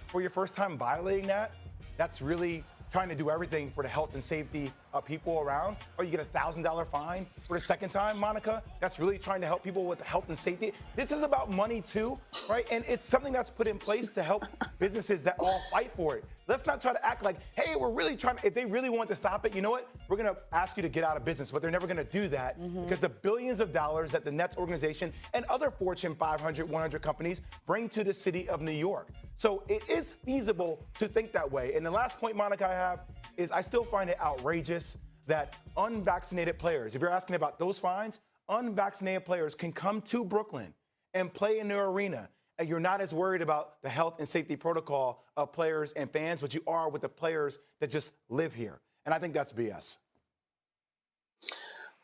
for your first time violating that? That's really trying to do everything for the health and safety of people around? Or you get a $1,000 fine for the second time, Monica? That's really trying to help people with the health and safety. This is about money too, right? And it's something that's put in place to help businesses that all fight for it. Let's not try to act like, hey, we're really trying to, if they really want to stop it, you know what? We're going to ask you to get out of business, but they're never going to do that because the billions of dollars that the Nets organization and other Fortune 500, 100 companies bring to the city of New York. So it is feasible to think that way. And the last point, Monica, I have is I still find it outrageous that unvaccinated players, if you're asking about those fines, unvaccinated players can come to Brooklyn and play in their arena. And you're not as worried about the health and safety protocol of players and fans, but you are with the players that just live here. And I think that's BS.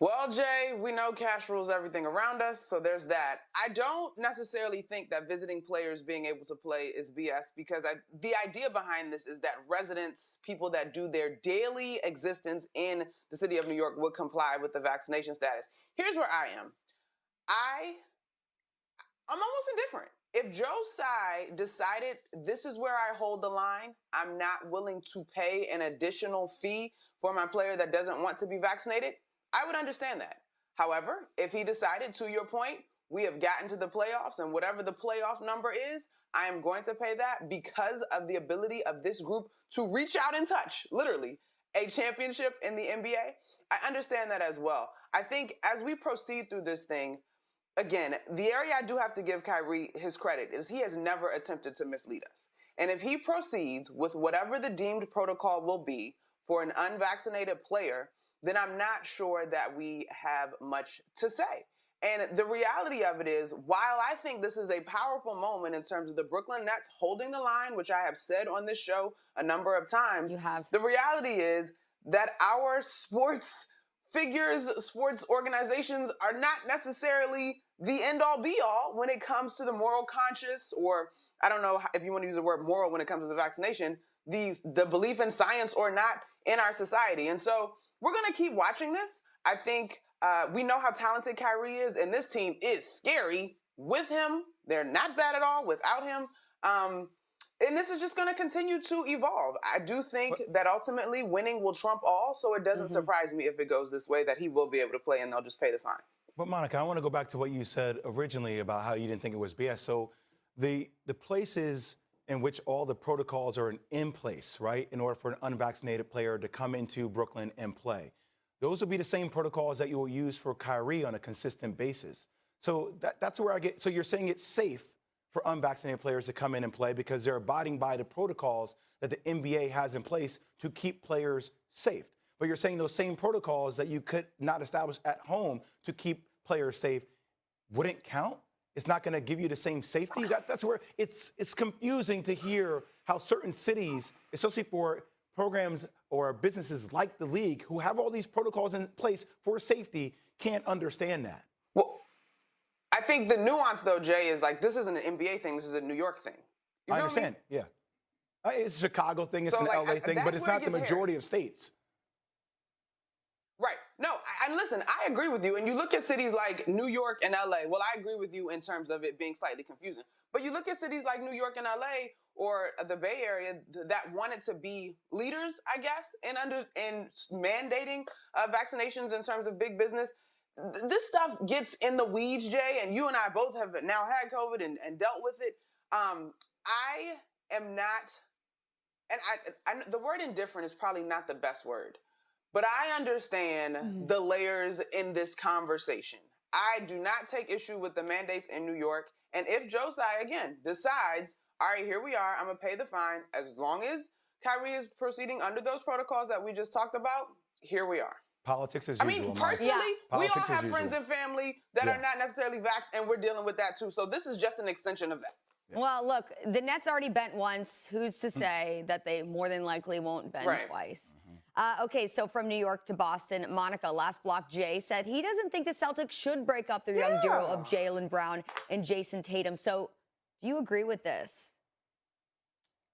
Well, Jay, we know cash rules everything around us, so there's that. I don't necessarily think that visiting players being able to play is BS because the idea behind this is that residents, people that do their daily existence in the city of New York would comply with the vaccination status. Here's where I am. I'm almost indifferent. If Joe Tsai decided this is where I hold the line, I'm not willing to pay an additional fee for my player that doesn't want to be vaccinated, I would understand that. However, if he decided, to your point, we have gotten to the playoffs and whatever the playoff number is, I am going to pay that because of the ability of this group to reach out and touch, literally, a championship in the NBA. I understand that as well. I think as we proceed through this thing, again, the area I do have to give Kyrie his credit is he has never attempted to mislead us. And if he proceeds with whatever the deemed protocol will be for an unvaccinated player, then I'm not sure that we have much to say. And the reality of it is, while I think this is a powerful moment in terms of the Brooklyn Nets holding the line, which I have said on this show a number of times, the reality is that our sports figures, sports organizations are not necessarily the end-all be-all when it comes to the moral conscious, or I don't know if you want to use the word moral when it comes to the vaccination, the belief in science or not in our society. And so we're going to keep watching this. I think we know how talented Kyrie is, and this team is scary with him. They're not bad at all without him. And this is just going to continue to evolve. I do think that ultimately winning will trump all, so it doesn't surprise me if it goes this way, that he will be able to play and they'll just pay the fine. But Monica, I want to go back to what you said originally about how you didn't think it was BS. So the places in which all the protocols are in place, right, in order for an unvaccinated player to come into Brooklyn and play, those will be the same protocols that you will use for Kyrie on a consistent basis. So that's where I get, so you're saying it's safe for unvaccinated players to come in and play because they're abiding by the protocols that the NBA has in place to keep players safe. But you're saying those same protocols that you could not establish at home to keep players safe wouldn't count? It's not going to give you the same safety? That's where it's confusing to hear how certain cities, especially for programs or businesses like the league who have all these protocols in place for safety, can't understand that. Well, I think the nuance, though, Jay, is like this isn't an NBA thing. This is a New York thing. You I understand, yeah. It's a Chicago thing, it's an LA thing, but it's not the majority of states. Right. No, and listen, I agree with you. And you look at cities like New York and LA. Well, I agree with you in terms of it being slightly confusing. But you look at cities like New York and LA or the Bay Area that wanted to be leaders, I guess, in mandating vaccinations in terms of big business. This stuff gets in the weeds, Jay, and you and I both have now had COVID and dealt with it. I am not and the word indifferent is probably not the best word, but I understand the layers in this conversation. I do not take issue with the mandates in New York. And if Josiah, again, decides, all right, here we are, I'm going to pay the fine, as long as Kyrie is proceeding under those protocols that we just talked about, here we are. Politics as I usual. mean, personally, we all have friends usual. and family that are not necessarily vaxxed, and we're dealing with that too. So this is just an extension of that. Yeah. Well, look, the Nets already bent once. Who's to say that they more than likely won't bend twice? Okay, so from New York to Boston, Monica, last block, Jay said he doesn't think the Celtics should break up their young duo of Jaylen Brown and Jason Tatum. So do you agree with this?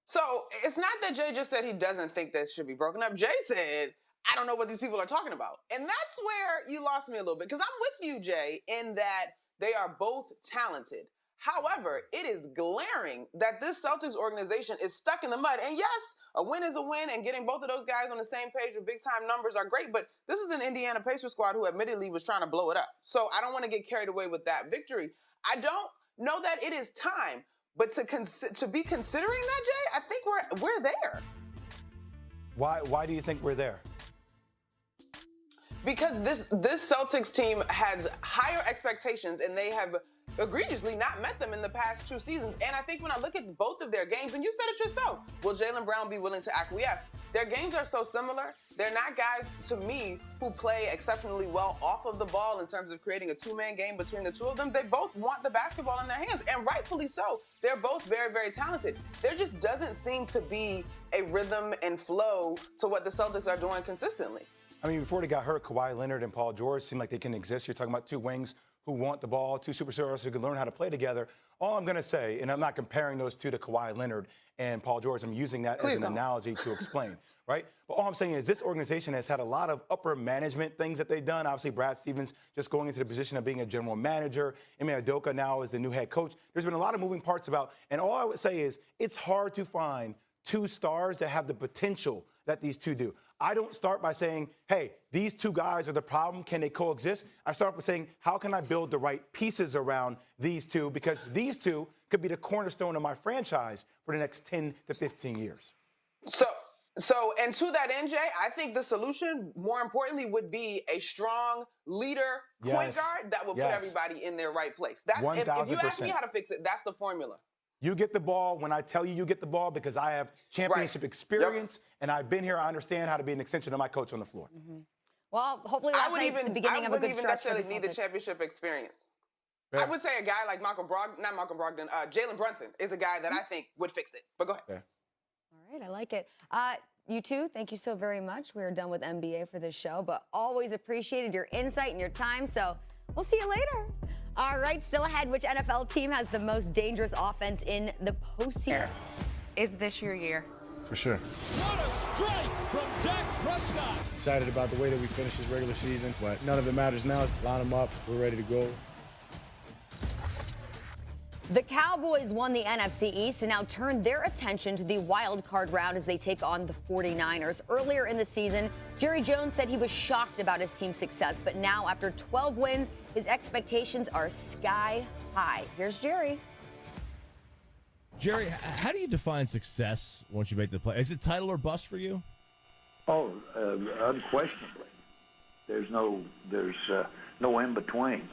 So it's not that Jay just said he doesn't think that should be broken up. Jay said, I don't know what these people are talking about. And that's where you lost me a little bit, because I'm with you, Jay, in that they are both talented. However, it is glaring that this Celtics organization is stuck in the mud. And yes, a win is a win, and getting both of those guys on the same page with big-time numbers are great, but this is an Indiana Pacers squad who admittedly was trying to blow it up. So I don't want to get carried away with that victory. I don't know that it is time, but to be considering that, Jay, I think we're there. Why do you think we're there? Because this Celtics team has higher expectations, and they have egregiously not met them in the past 2 seasons. And I think when I look at both of their games, and you said it yourself, will Jaylen Brown be willing to acquiesce? Their games are so similar. They're not guys, to me, who play exceptionally well off of the ball in terms of creating a 2-man game between the two of them. They both want the basketball in their hands, and rightfully so. They're both very, very talented. There just doesn't seem to be a rhythm and flow to what the Celtics are doing consistently. I mean, before they got hurt, Kawhi Leonard and Paul George seem like they can exist. You're talking about 2 wings who want the ball, 2 superstars who can learn how to play together. All I'm going to say, and I'm not comparing those 2 to Kawhi Leonard and Paul George. I'm using that as an analogy to explain, right? But all I'm saying is this organization has had a lot of upper management things that they've done. Obviously, Brad Stevens just going into the position of being a general manager. Ime Udoka now is the new head coach. There's been a lot of moving parts about, and all I would say is it's hard to find 2 stars that have the potential that these 2 do. I don't start by saying, hey, these 2 guys are the problem. Can they coexist? I start by saying, how can I build the right pieces around these 2? Because these 2 could be the cornerstone of my franchise for the next 10 to 15 years. So, and to that end, Jay, I think the solution, more importantly, would be a strong leader point guard that will put everybody in their right place. That, if you ask me how to fix it, that's the formula. You get the ball when I tell you get the ball, because I have championship experience and I've been here. I understand how to be an extension of my coach on the floor. Well, hopefully that's the beginning of a good stretch. I wouldn't even necessarily need the championship experience. Yeah. I would say a guy like Jalen Brunson is a guy that I think would fix it. But go ahead. Yeah. All right, I like it. You two, thank you so very much. We're done with NBA for this show, but always appreciated your insight and your time. So we'll see you later. All right, still ahead, which NFL team has the most dangerous offense in the postseason? Is this your year? For sure. What a strike from Dak Prescott. Excited about the way that we finished this regular season, but none of it matters now. Line them up. We're ready to go. The Cowboys won the NFC East and now turn their attention to the wild card round as they take on the 49ers. Earlier in the season, Jerry Jones said he was shocked about his team's success, but now after 12 wins, his expectations are sky high. Here's Jerry. Jerry, how do you define success once you make the play? Is it title or bust for you? Oh, unquestionably. There's no in between.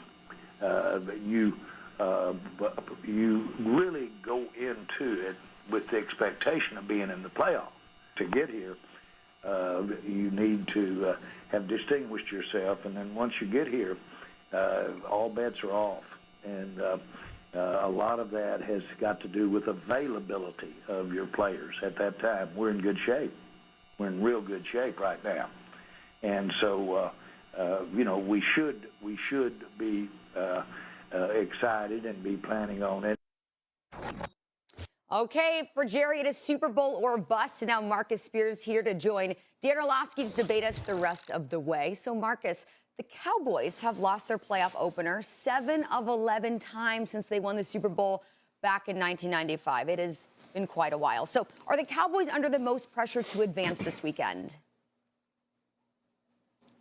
You really go into it with the expectation of being in the playoffs. To get here, you need to have distinguished yourself, and then once you get here, all bets are off. And a lot of that has got to do with availability of your players. At that time, we're in good shape. We're in real good shape right now. And so, we should be excited and be planning on it. Okay, for Jerry, it is Super Bowl or bust. Now Marcus Spears here to join Dan Orlovsky to debate us the rest of the way. So Marcus, the Cowboys have lost their playoff opener 7 of 11 times since they won the Super Bowl back in 1995. It has been quite a while. So are the Cowboys under the most pressure to advance this weekend?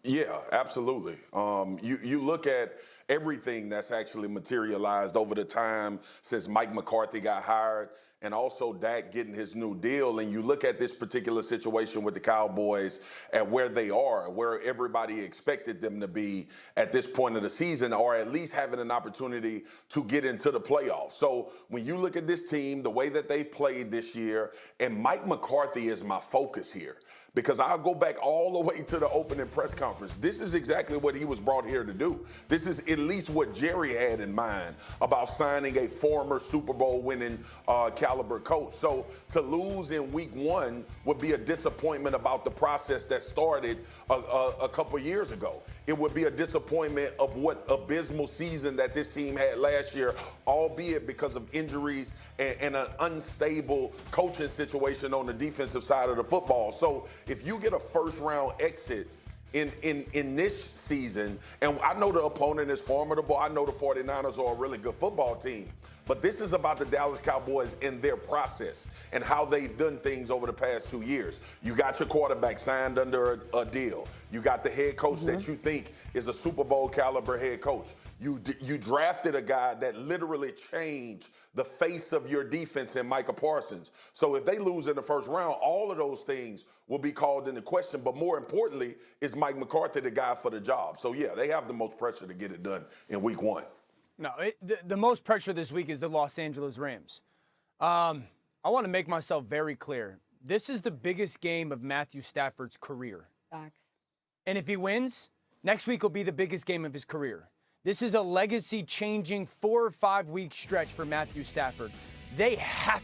Yeah, absolutely. You look at everything that's actually materialized over the time since Mike McCarthy got hired, and also Dak getting his new deal, and you look at this particular situation with the Cowboys and where they are, where everybody expected them to be at this point of the season, or at least having an opportunity to get into the playoffs. So when you look at this team, the way that they played this year, and Mike McCarthy is my focus here, because I'll go back all the way to the opening press conference. This is exactly what he was brought here to do. This is at least what Jerry had in mind about signing a former Super Bowl winning caliber coach. So to lose in week one would be a disappointment about the process that started a couple years ago. It would be a disappointment of what abysmal season that this team had last year, albeit because of injuries and an unstable coaching situation on the defensive side of the football. So if you get a first-round exit in this season, and I know the opponent is formidable, I know the 49ers are a really good football team, but this is about the Dallas Cowboys and their process and how they've done things over the past 2 years. You got your quarterback signed under a deal. You got the head coach that you think is a Super Bowl caliber head coach. You drafted a guy that literally changed the face of your defense in Micah Parsons. So if they lose in the first round, all of those things will be called into question. But more importantly, is Mike McCarthy the guy for the job? So yeah, they have the most pressure to get it done in week one. No, the most pressure this week is the Los Angeles Rams. I want to make myself very clear. This is the biggest game of Matthew Stafford's career. Facts. And if he wins, next week will be the biggest game of his career. This is a legacy-changing 4 or 5 week stretch for Matthew Stafford. They have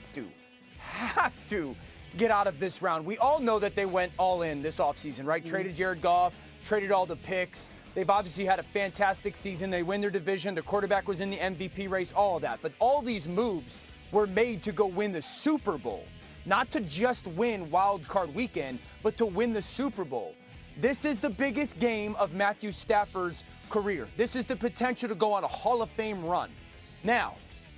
to get out of this round. We all know that they went all in this offseason, right? Traded Jared Goff, traded all the picks. They've obviously had a fantastic season. They win their division. Their quarterback was in the MVP race, all of that. But all these moves were made to go win the Super Bowl. Not to just win Wild Card Weekend, but to win the Super Bowl. This is the biggest game of Matthew Stafford's career. This is the potential to go on a Hall of Fame run. Now,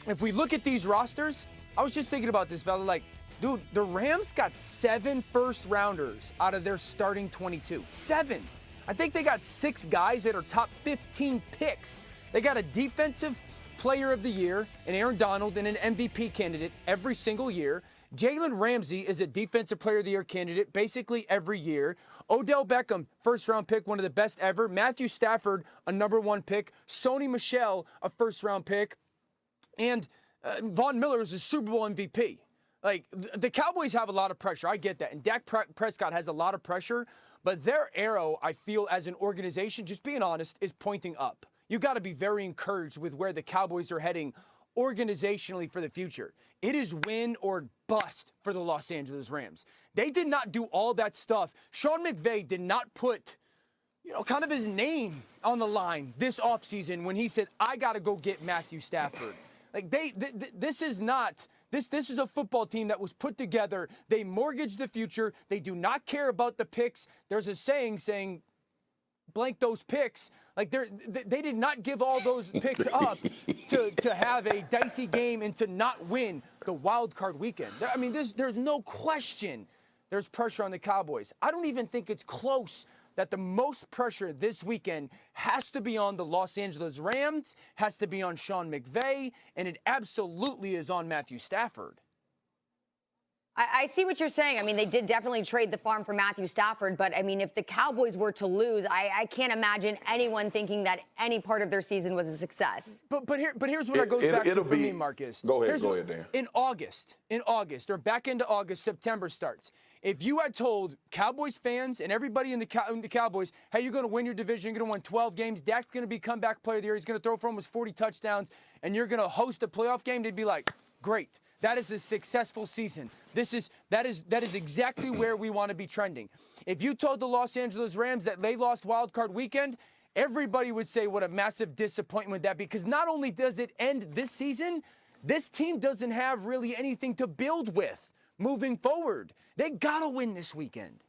if we look at these rosters, I was just thinking about this, fella. Like, dude, the Rams got 7 first-rounders out of their starting 22. 7. I think they got 6 guys that are top 15 picks. They got a defensive player of the year, an Aaron Donald, and an MVP candidate every single year. Jalen Ramsey is a defensive player of the year candidate basically every year. Odell Beckham, first-round pick, one of the best ever. Matthew Stafford, a #1 pick. Sony Michel, a first-round pick. And Von Miller is a Super Bowl MVP. Like, the Cowboys have a lot of pressure. I get that. And Dak Prescott has a lot of pressure. But their arrow, I feel, as an organization, just being honest, is pointing up. You got to be very encouraged with where the Cowboys are heading organizationally for the future. It is win or bust for the Los Angeles Rams. They did not do all that stuff. Sean McVay did not put, kind of his name on the line this offseason when he said, I got to go get Matthew Stafford. Like, this is not... This is a football team that was put together. They mortgage the future. They do not care about the picks. There's a saying blank those picks. Like, they did not give all those picks up to have a dicey game and to not win the wild card weekend. I mean, there's no question there's pressure on the Cowboys. I don't even think it's close that the most pressure this weekend has to be on the Los Angeles Rams, has to be on Sean McVay, and it absolutely is on Matthew Stafford. I see what you're saying. I mean, they did definitely trade the farm for Matthew Stafford, but I mean, if the Cowboys were to lose, I can't imagine anyone thinking that any part of their season was a success. But here's what it goes back to for me, Marcus. Go ahead, Dan. In August, or back into August, September starts. If you had told Cowboys fans and everybody in the Cowboys, hey, you're going to win your division, you're going to win 12 games, Dak's going to be comeback player of the year, he's going to throw for almost 40 touchdowns, and you're going to host a playoff game, they'd be like, great. That is a successful season. That is exactly where we want to be trending. If you told the Los Angeles Rams that they lost Wild Card Weekend, everybody would say what a massive disappointment that, because not only does it end this season, this team doesn't have really anything to build with moving forward. They got to win this weekend.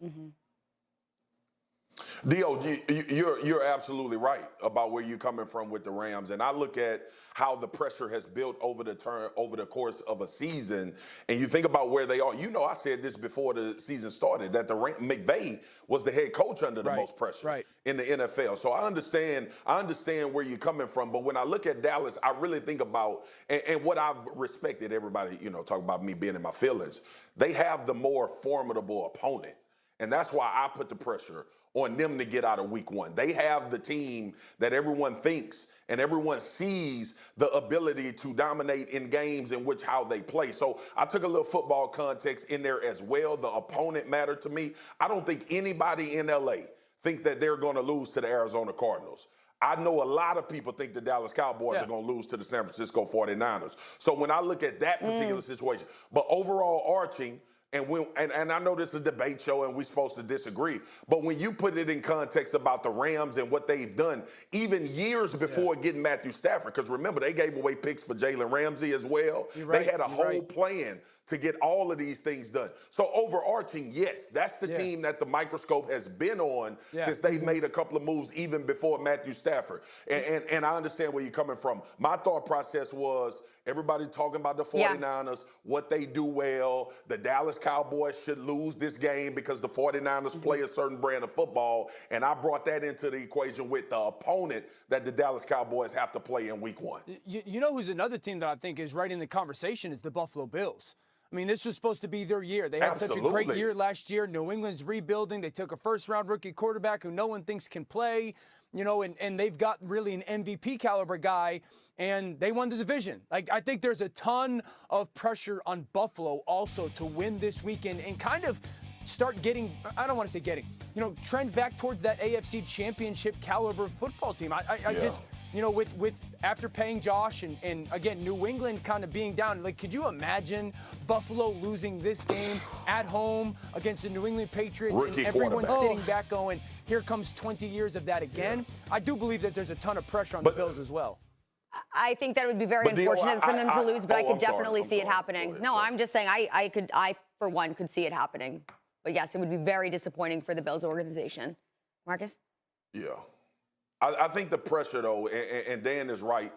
Dio, you're absolutely right about where you're coming from with the Rams, and I look at how the pressure has built over the course of a season, and you think about where they are. You know, I said this before the season started that McVay was the head coach under the most pressure in the NFL. So I understand where you're coming from, but when I look at Dallas, I really think about and what I've respected. Everybody, talk about me being in my feelings. They have the more formidable opponent. And that's why I put the pressure on them to get out of week one. They have the team that everyone thinks and everyone sees the ability to dominate in games in which how they play. So I took a little football context in there as well. The opponent mattered to me. I don't think anybody in LA think that they're going to lose to the Arizona Cardinals. I know a lot of people think the Dallas Cowboys are going to lose to the San Francisco 49ers. So when I look at that particular situation, but overall arching, and I know this is a debate show and we're supposed to disagree, but when you put it in context about the Rams and what they've done, even years before getting Matthew Stafford, because remember, they gave away picks for Jalen Ramsey as well. They had a whole plan to get all of these things done. So overarching, yes, that's the team that the microscope has been on since they made a couple of moves even before Matthew Stafford. And I understand where you're coming from. My thought process was everybody talking about the 49ers, what they do well. The Dallas Cowboys should lose this game because the 49ers play a certain brand of football. And I brought that into the equation with the opponent that the Dallas Cowboys have to play in week one. You know who's another team that I think is right in the conversation is the Buffalo Bills. I mean, this was supposed to be their year. They had such a great year last year. New England's rebuilding. They took a first-round rookie quarterback who no one thinks can play, and they've got really an MVP caliber guy, and they won the division. I think there's a ton of pressure on Buffalo also to win this weekend and kind of start getting, I don't want to say getting, trend back towards that AFC championship caliber football team. I just, with after paying Josh and again, New England kind of being down, could you imagine Buffalo losing this game at home against the New England Patriots and everyone sitting back going, here comes 20 years of that again? I do believe that there's a ton of pressure on the Bills as well. I think that would be very unfortunate for them to lose, but I could definitely see it happening. No, I'm just saying I for one could see it happening. But yes, it would be very disappointing for the Bills organization. Marcus? Yeah. I think the pressure, though, and Dan is right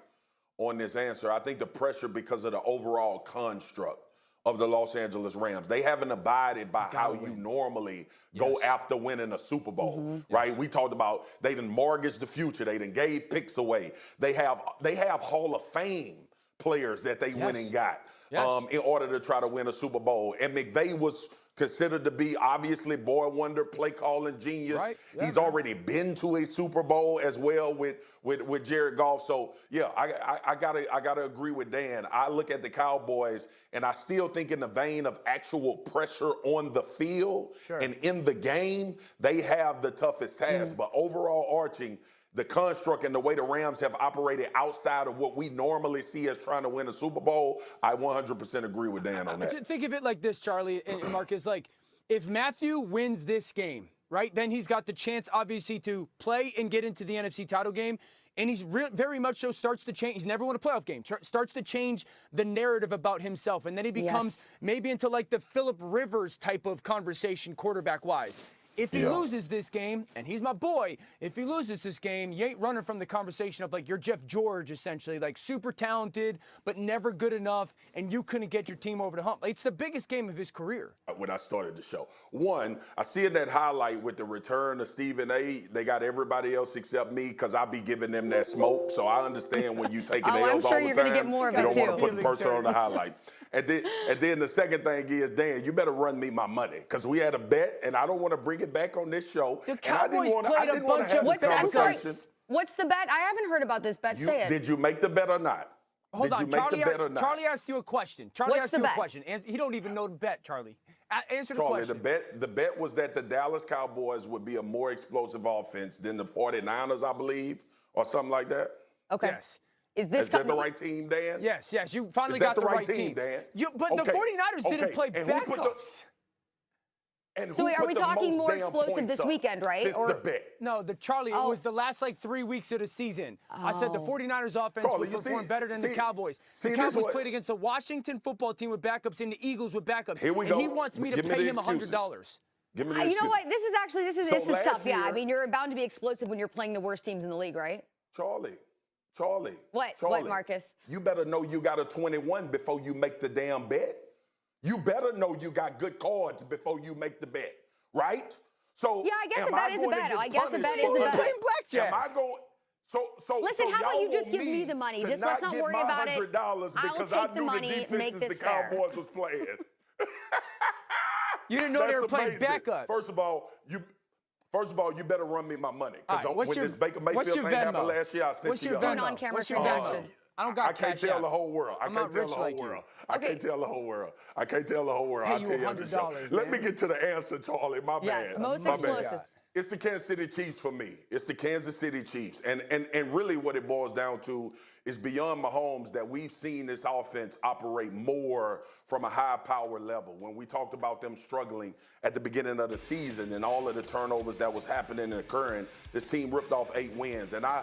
on this answer, I think the pressure because of the overall construct of the Los Angeles Rams. They haven't abided by how you normally go after winning a Super Bowl, right? We talked about they done mortgaged the future. They done gave picks away. They have Hall of Fame players that they went and got in order to try to win a Super Bowl. And McVay was considered to be obviously boy wonder, play calling genius. He's already been to a Super Bowl as well with Jared Goff. So yeah, I gotta agree with Dan. I look at the Cowboys and I still think in the vein of actual pressure on the field and in the game, they have the toughest task. But overall arching, the construct and the way the Rams have operated outside of what we normally see as trying to win a Super Bowl, I 100% agree with Dan on that. Think of it like this, Charlie and Marcus. If Matthew wins this game, right, then he's got the chance, obviously, to play and get into the NFC title game. And he's very much so starts to change. He's never won a playoff game. Starts to change the narrative about himself. And then he becomes maybe into the Phillip Rivers type of conversation quarterback-wise. If he loses this game, and he's my boy, if he loses this game, you ain't running from the conversation of you're Jeff George, essentially, super talented, but never good enough, and you couldn't get your team over the hump. It's the biggest game of his career. When I started the show. One, I see in that highlight with the return of Stephen A, they got everybody else except me because I be giving them that smoke. So I understand when you taking L's all the time, you don't want to put the person on the highlight. And then the second thing is, Dan, you better run me my money because we had a bet, and I don't want to bring it back on this show. The Cowboys played a bunch of conversation. What's the bet? I haven't heard about this bet. Say it. Did you make the bet or not? Hold on, did you make the bet or not? Charlie asked you a question. Charlie asked you a question. He don't even know the bet, Charlie. Answer the question. The bet was that the Dallas Cowboys would be a more explosive offense than the 49ers, I believe, or something like that. Okay. Yes. Is that the right team, Dan? Yes. You finally got the right team, Dan. But the 49ers didn't play backups. So wait, are we talking more explosive this weekend, right? Since the bet. No, Charlie, it was the last 3 weeks of the season. I said the 49ers offense would perform better than the Cowboys. The Cowboys played against the Washington football team with backups and the Eagles with backups. Here we go. And he wants me to pay him $100. Give me the You know excuse. what? This is So this is last tough. Yeah, I year- mean, you're bound to be explosive when you're playing the worst teams in the league, right? Charlie. What, Marcus? You better know you got a 21 before you make the damn bet. You better know you got good cards before you make the bet, right? So Yeah, I guess a am bet is a going to bet. get I guess a bet punished is a for bet. playing blackjack. Am I going? So Listen, how about y'all you just want give me the money? to Just let's not get worry my about it. $100 I'll because take I the knew money, the make defenses this the fair. Cowboys was playing. You didn't know they That's were playing amazing. backups. First of all, you better run me my money. Because All right, when this Baker Mayfield what's your thing happened Venmo? last year, I sent What's you your the Do an Venmo? on-camera What's your transaction. Venmo? I don't got I can't cash tell out. the whole world. I I'm can't not tell rich the whole like you. world. I can't tell the whole world. I can't tell the whole world. Pay I'll you tell you after the show. $100, Let me man. get to the answer, Charlie. My Yes, bad. most My explosive. bad. It's the Kansas City Chiefs for me. It's the Kansas City Chiefs. And really what it boils down to is beyond Mahomes that we've seen this offense operate more from a high power level. When we talked about them struggling at the beginning of the season and all of the turnovers that was happening and occurring, this team ripped off 8 wins. And I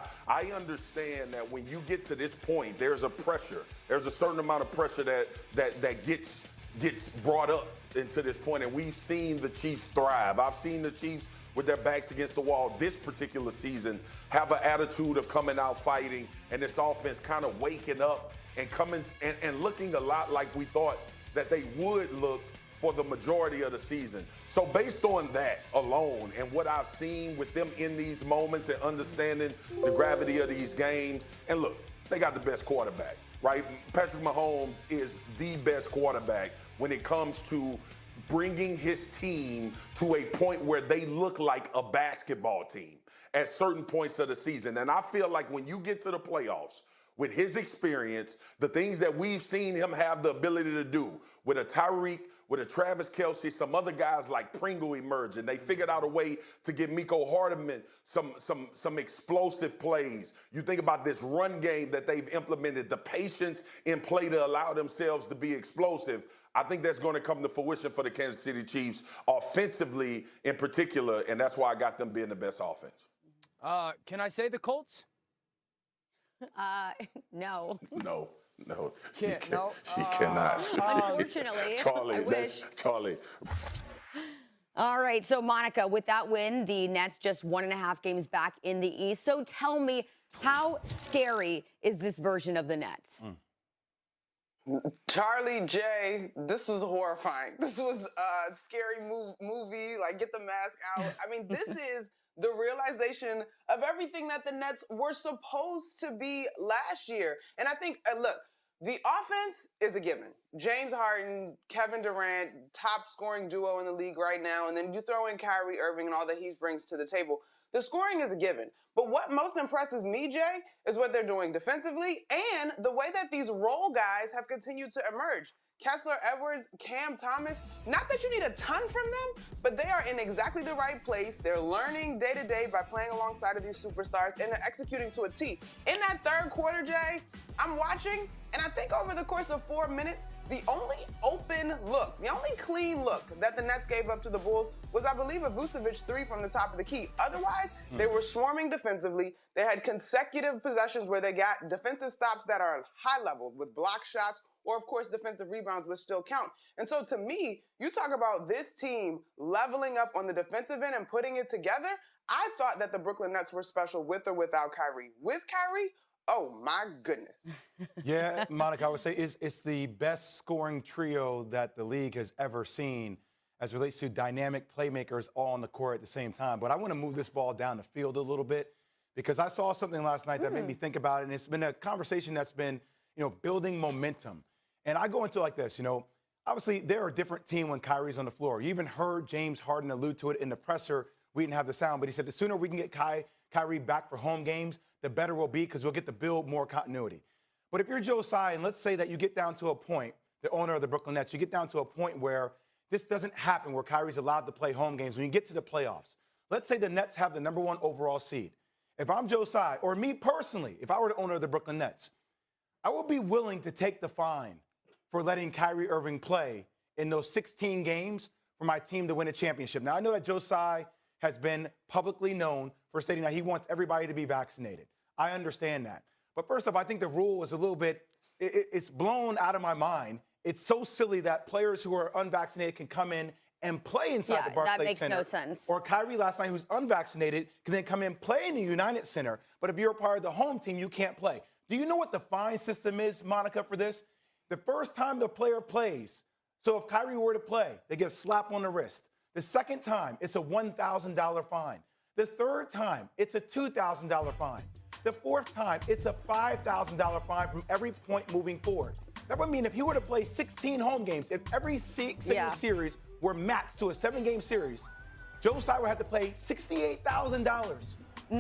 understand that when you get to this point, there's a pressure. There's a certain amount of pressure that gets brought up into this point, and we've seen the Chiefs thrive. I've seen the Chiefs with their backs against the wall this particular season have an attitude of coming out fighting, and this offense kind of waking up and coming and looking a lot like we thought that they would look for the majority of the season. So based on that alone and what I've seen with them in these moments and understanding the gravity of these games, and look, they got the best quarterback, right? Patrick Mahomes is the best quarterback when it comes to bringing his team to a point where they look like a basketball team at certain points of the season. And I feel like when you get to the playoffs, with his experience, the things that we've seen him have the ability to do with a Tyreek, with a Travis Kelce, some other guys like Pringle emerging. They figured out a way to give Miko Hardman some explosive plays. You think about this run game that they've implemented, the patience in play to allow themselves to be explosive. I think that's going to come to fruition for the Kansas City Chiefs offensively in particular, and that's why I got them being the best offense. Can I say the Colts? No. No. Can't, She cannot. Unfortunately, Charlie, I wish. Charlie. All right, so Monica, with that win, the Nets just 1.5 games back in the East. So tell me, how scary is this version of the Nets? Charlie J, this was horrifying. This was a scary movie. Like, get the mask out. I mean, this is the realization of everything that the Nets were supposed to be last year. And I think, look, the offense is a given. James Harden, Kevin Durant, top scoring duo in the league right now. And then you throw in Kyrie Irving and all that he brings to the table. The scoring is a given. But what most impresses me, Jay, is what they're doing defensively and the way that these role guys have continued to emerge. Kessler Edwards, Cam Thomas, not that you need a ton from them, but they are in exactly the right place. They're learning day to day by playing alongside of these superstars and they're executing to a T. In that third quarter, Jay, I'm watching, and I think over the course of 4 minutes, the only open look, the only clean look that the Nets gave up to the Bulls was, I believe, a Vucevic 3 from the top of the key. Otherwise, they were swarming defensively. They had consecutive possessions where they got defensive stops that are high level with block shots or, of course, defensive rebounds, which still count. And so, to me, you talk about this team leveling up on the defensive end and putting it together. I thought that the Brooklyn Nets were special with or without Kyrie. With Kyrie, oh, my goodness. Yeah, Monica, I would say it's the best scoring trio that the league has ever seen as it relates to dynamic playmakers all on the court at the same time. But I want to move this ball down the field a little bit because I saw something last night that made me think about it, and it's been a conversation that's been, building momentum. And I go into it like this, obviously they're a different team when Kyrie's on the floor. You even heard James Harden allude to it in the presser. We didn't have the sound, but he said the sooner we can get Kyrie back for home games, the better we'll be because we'll get to build more continuity. But if you're Joe Tsai, and let's say that you get down to a point, the owner of the Brooklyn Nets, you get down to a point where this doesn't happen, where Kyrie's allowed to play home games. When you get to the playoffs, let's say the Nets have the #1 overall seed. If I'm Joe Tsai, or me personally, if I were the owner of the Brooklyn Nets, I would be willing to take the fine for letting Kyrie Irving play in those 16 games for my team to win a championship. Now, I know that Joe Tsai has been publicly known for stating that he wants everybody to be vaccinated. I understand that. But first off, I think the rule is a little bit, it's blown out of my mind. It's so silly that players who are unvaccinated can come in and play inside the Barclays that makes Center. no sense. Or Kyrie last night, who's unvaccinated, can then come in and play in the United Center. But if you're a part of the home team, you can't play. Do you know what the fine system is, Monica, for this? The first time the player plays, so if Kyrie were to play, they get a slap on the wrist. The second time, it's a $1,000 fine. The third time, it's a $2,000 fine. The fourth time, it's a $5,000 fine from every point moving forward. That would mean if he were to play 16 home games, if every single series were maxed to a 7-game series, Joe Tsai would have to pay $68,000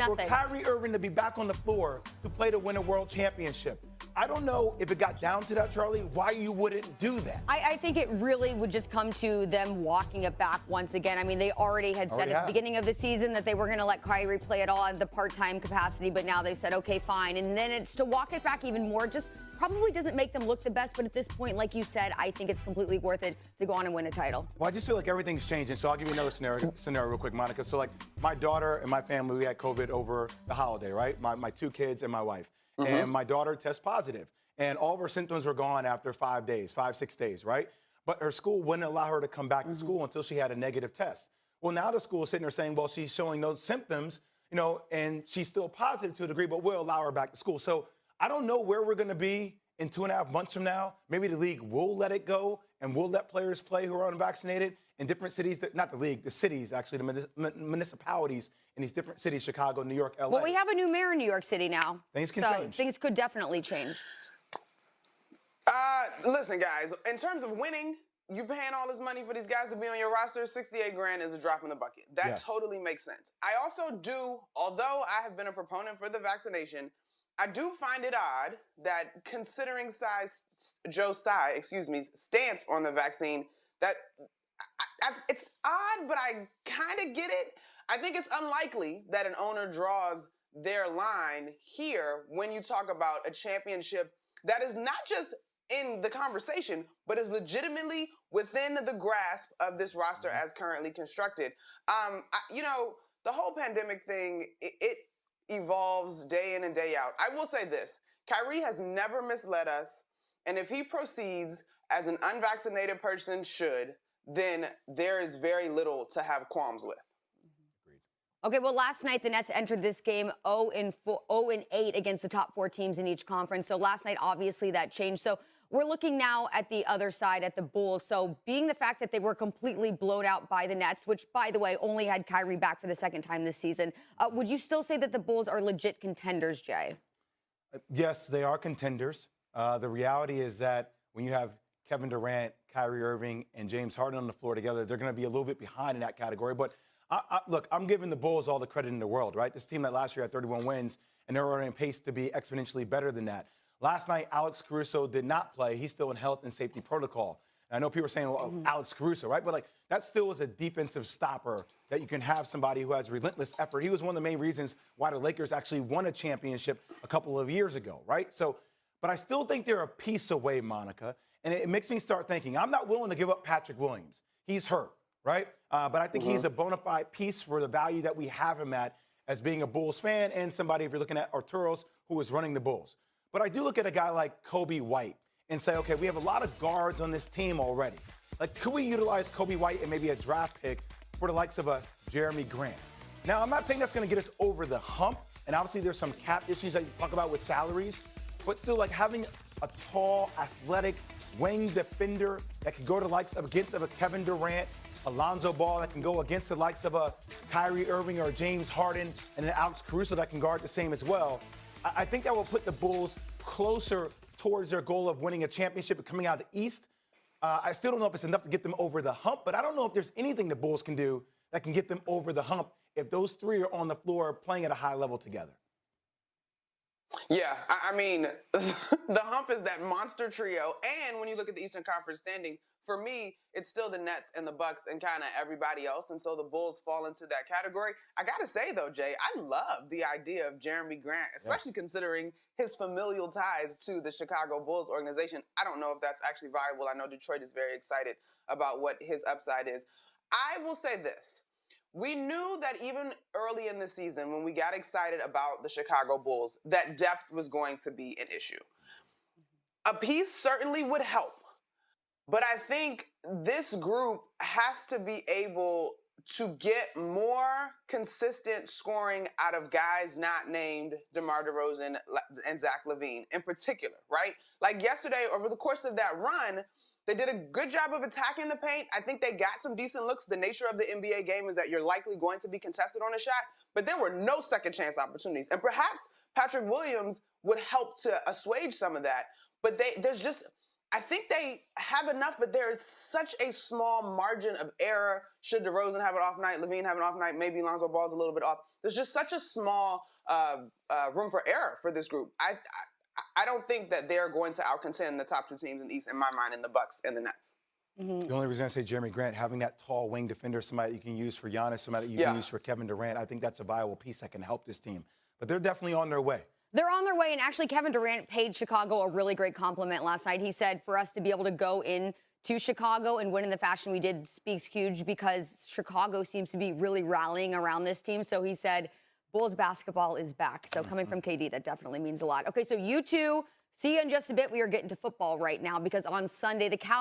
for Kyrie Irving to be back on the floor to play to win a world championship. I don't know if it got down to that, Charlie, why you wouldn't do that. I think it really would just come to them walking it back once again. I mean, they already had said at the beginning of the season that they were going to let Kyrie play at all at the part-time capacity, but now they've said, okay, fine. And then it's to walk it back even more, just probably doesn't make them look the best. But at this point, like you said, I think it's completely worth it to go on and win a title. Well, I just feel like everything's changing. So I'll give you another scenario real quick, Monica. So like my daughter and my family, we had COVID over the holiday, right? My 2 kids and my wife. And my daughter tests positive. And all of her symptoms were gone after 5 days, 5-6 days, right? But her school wouldn't allow her to come back to school until she had a negative test. Well, now the school is sitting there saying, well, she's showing those symptoms, you know, and she's still positive to a degree, but we'll allow her back to school. So I don't know where we're going to be in 2.5 months from now. Maybe the league will let it go and we'll let players play who are unvaccinated in different cities, not the league, the cities, actually, the municipalities in these different cities, Chicago, New York, LA. Well, we have a new mayor in New York City now. Things can change. Things could definitely change. Listen, guys, in terms of winning, you paying all this money for these guys to be on your roster, 68 grand is a drop in the bucket. That totally makes sense. I also do, although I have been a proponent for the vaccination, I do find it odd that considering Joe Tsai, stance on the vaccine, that it's odd, but I kind of get it. I think it's unlikely that an owner draws their line here when you talk about a championship that is not just in the conversation, but is legitimately within the grasp of this roster as currently constructed. The whole pandemic thing, it evolves day in and day out. I will say this, Kyrie has never misled us, and if he proceeds as an unvaccinated person should, then there is very little to have qualms with. Okay, well, last night the Nets entered this game 0-8 against the top 4 teams in each conference. So last night, obviously, that changed. So we're looking now at the other side, at the Bulls. So being the fact that they were completely blown out by the Nets, which, by the way, only had Kyrie back for the second time this season, would you still say that the Bulls are legit contenders, Jay? Yes, they are contenders. The reality is that when you have Kevin Durant, Kyrie Irving, and James Harden on the floor together, they're going to be a little bit behind in that category. But look, I'm giving the Bulls all the credit in the world, right? This team that last year had 31 wins, and they're already on pace to be exponentially better than that. Last night, Alex Caruso did not play. He's still in health and safety protocol. And I know people are saying, well, Alex Caruso, right? But, that still is a defensive stopper that you can have somebody who has relentless effort. He was one of the main reasons why the Lakers actually won a championship a couple of years ago, right? So, but I still think they're a piece away, Monica. And it makes me start thinking, I'm not willing to give up Patrick Williams. He's hurt, right? But I think he's a bona fide piece for the value that we have him at as being a Bulls fan and somebody, if you're looking at Arturos, who is running the Bulls. But I do look at a guy like Kobe White and say, okay, we have a lot of guards on this team already. Could we utilize Kobe White and maybe a draft pick for the likes of a Jeremy Grant? Now, I'm not saying that's going to get us over the hump, and obviously there's some cap issues that you talk about with salaries, but still, having a tall, athletic wing defender that can go to the likes of against a Kevin Durant, Alonzo Ball that can go against the likes of a Kyrie Irving or James Harden, and then Alex Caruso that can guard the same as well. I think that will put the Bulls closer towards their goal of winning a championship and coming out of the East. I still don't know if it's enough to get them over the hump, but I don't know if there's anything the Bulls can do that can get them over the hump if those three are on the floor playing at a high level together. Yeah, I mean, the hump is that monster trio. And when you look at the Eastern Conference standing, for me, it's still the Nets and the Bucks and kind of everybody else. And so the Bulls fall into that category. I got to say, though, Jay, I love the idea of Jeremy Grant, especially considering his familial ties to the Chicago Bulls organization. I don't know if that's actually viable. I know Detroit is very excited about what his upside is. I will say this. We knew that even early in the season, when we got excited about the Chicago Bulls, that depth was going to be an issue. A piece certainly would help. But I think this group has to be able to get more consistent scoring out of guys not named DeMar DeRozan and Zach LaVine in particular, right? Like yesterday, over the course of that run, they did a good job of attacking the paint. I think they got some decent looks. The nature of the NBA game is that you're likely going to be contested on a shot, but there were no second chance opportunities. And perhaps Patrick Williams would help to assuage some of that. But I think they have enough, but there is such a small margin of error. Should DeRozan have an off night, LaVine have an off night, maybe Lonzo Ball's a little bit off. There's just such a small room for error for this group. I don't think that they're going to outcontend the top two teams in the East, in my mind, in the Bucks and the Nets. The only reason I say Jeremy Grant, having that tall wing defender, somebody you can use for Giannis, somebody you can use for Kevin Durant, I think that's a viable piece that can help this team. But they're definitely on their way. They're on their way, and actually Kevin Durant paid Chicago a really great compliment last night. He said for us to be able to go into Chicago and win in the fashion we did speaks huge because Chicago seems to be really rallying around this team. So he said Bulls basketball is back. So coming from KD, that definitely means a lot. Okay, so you two, see you in just a bit. We are getting to football right now because on Sunday, the Cowboys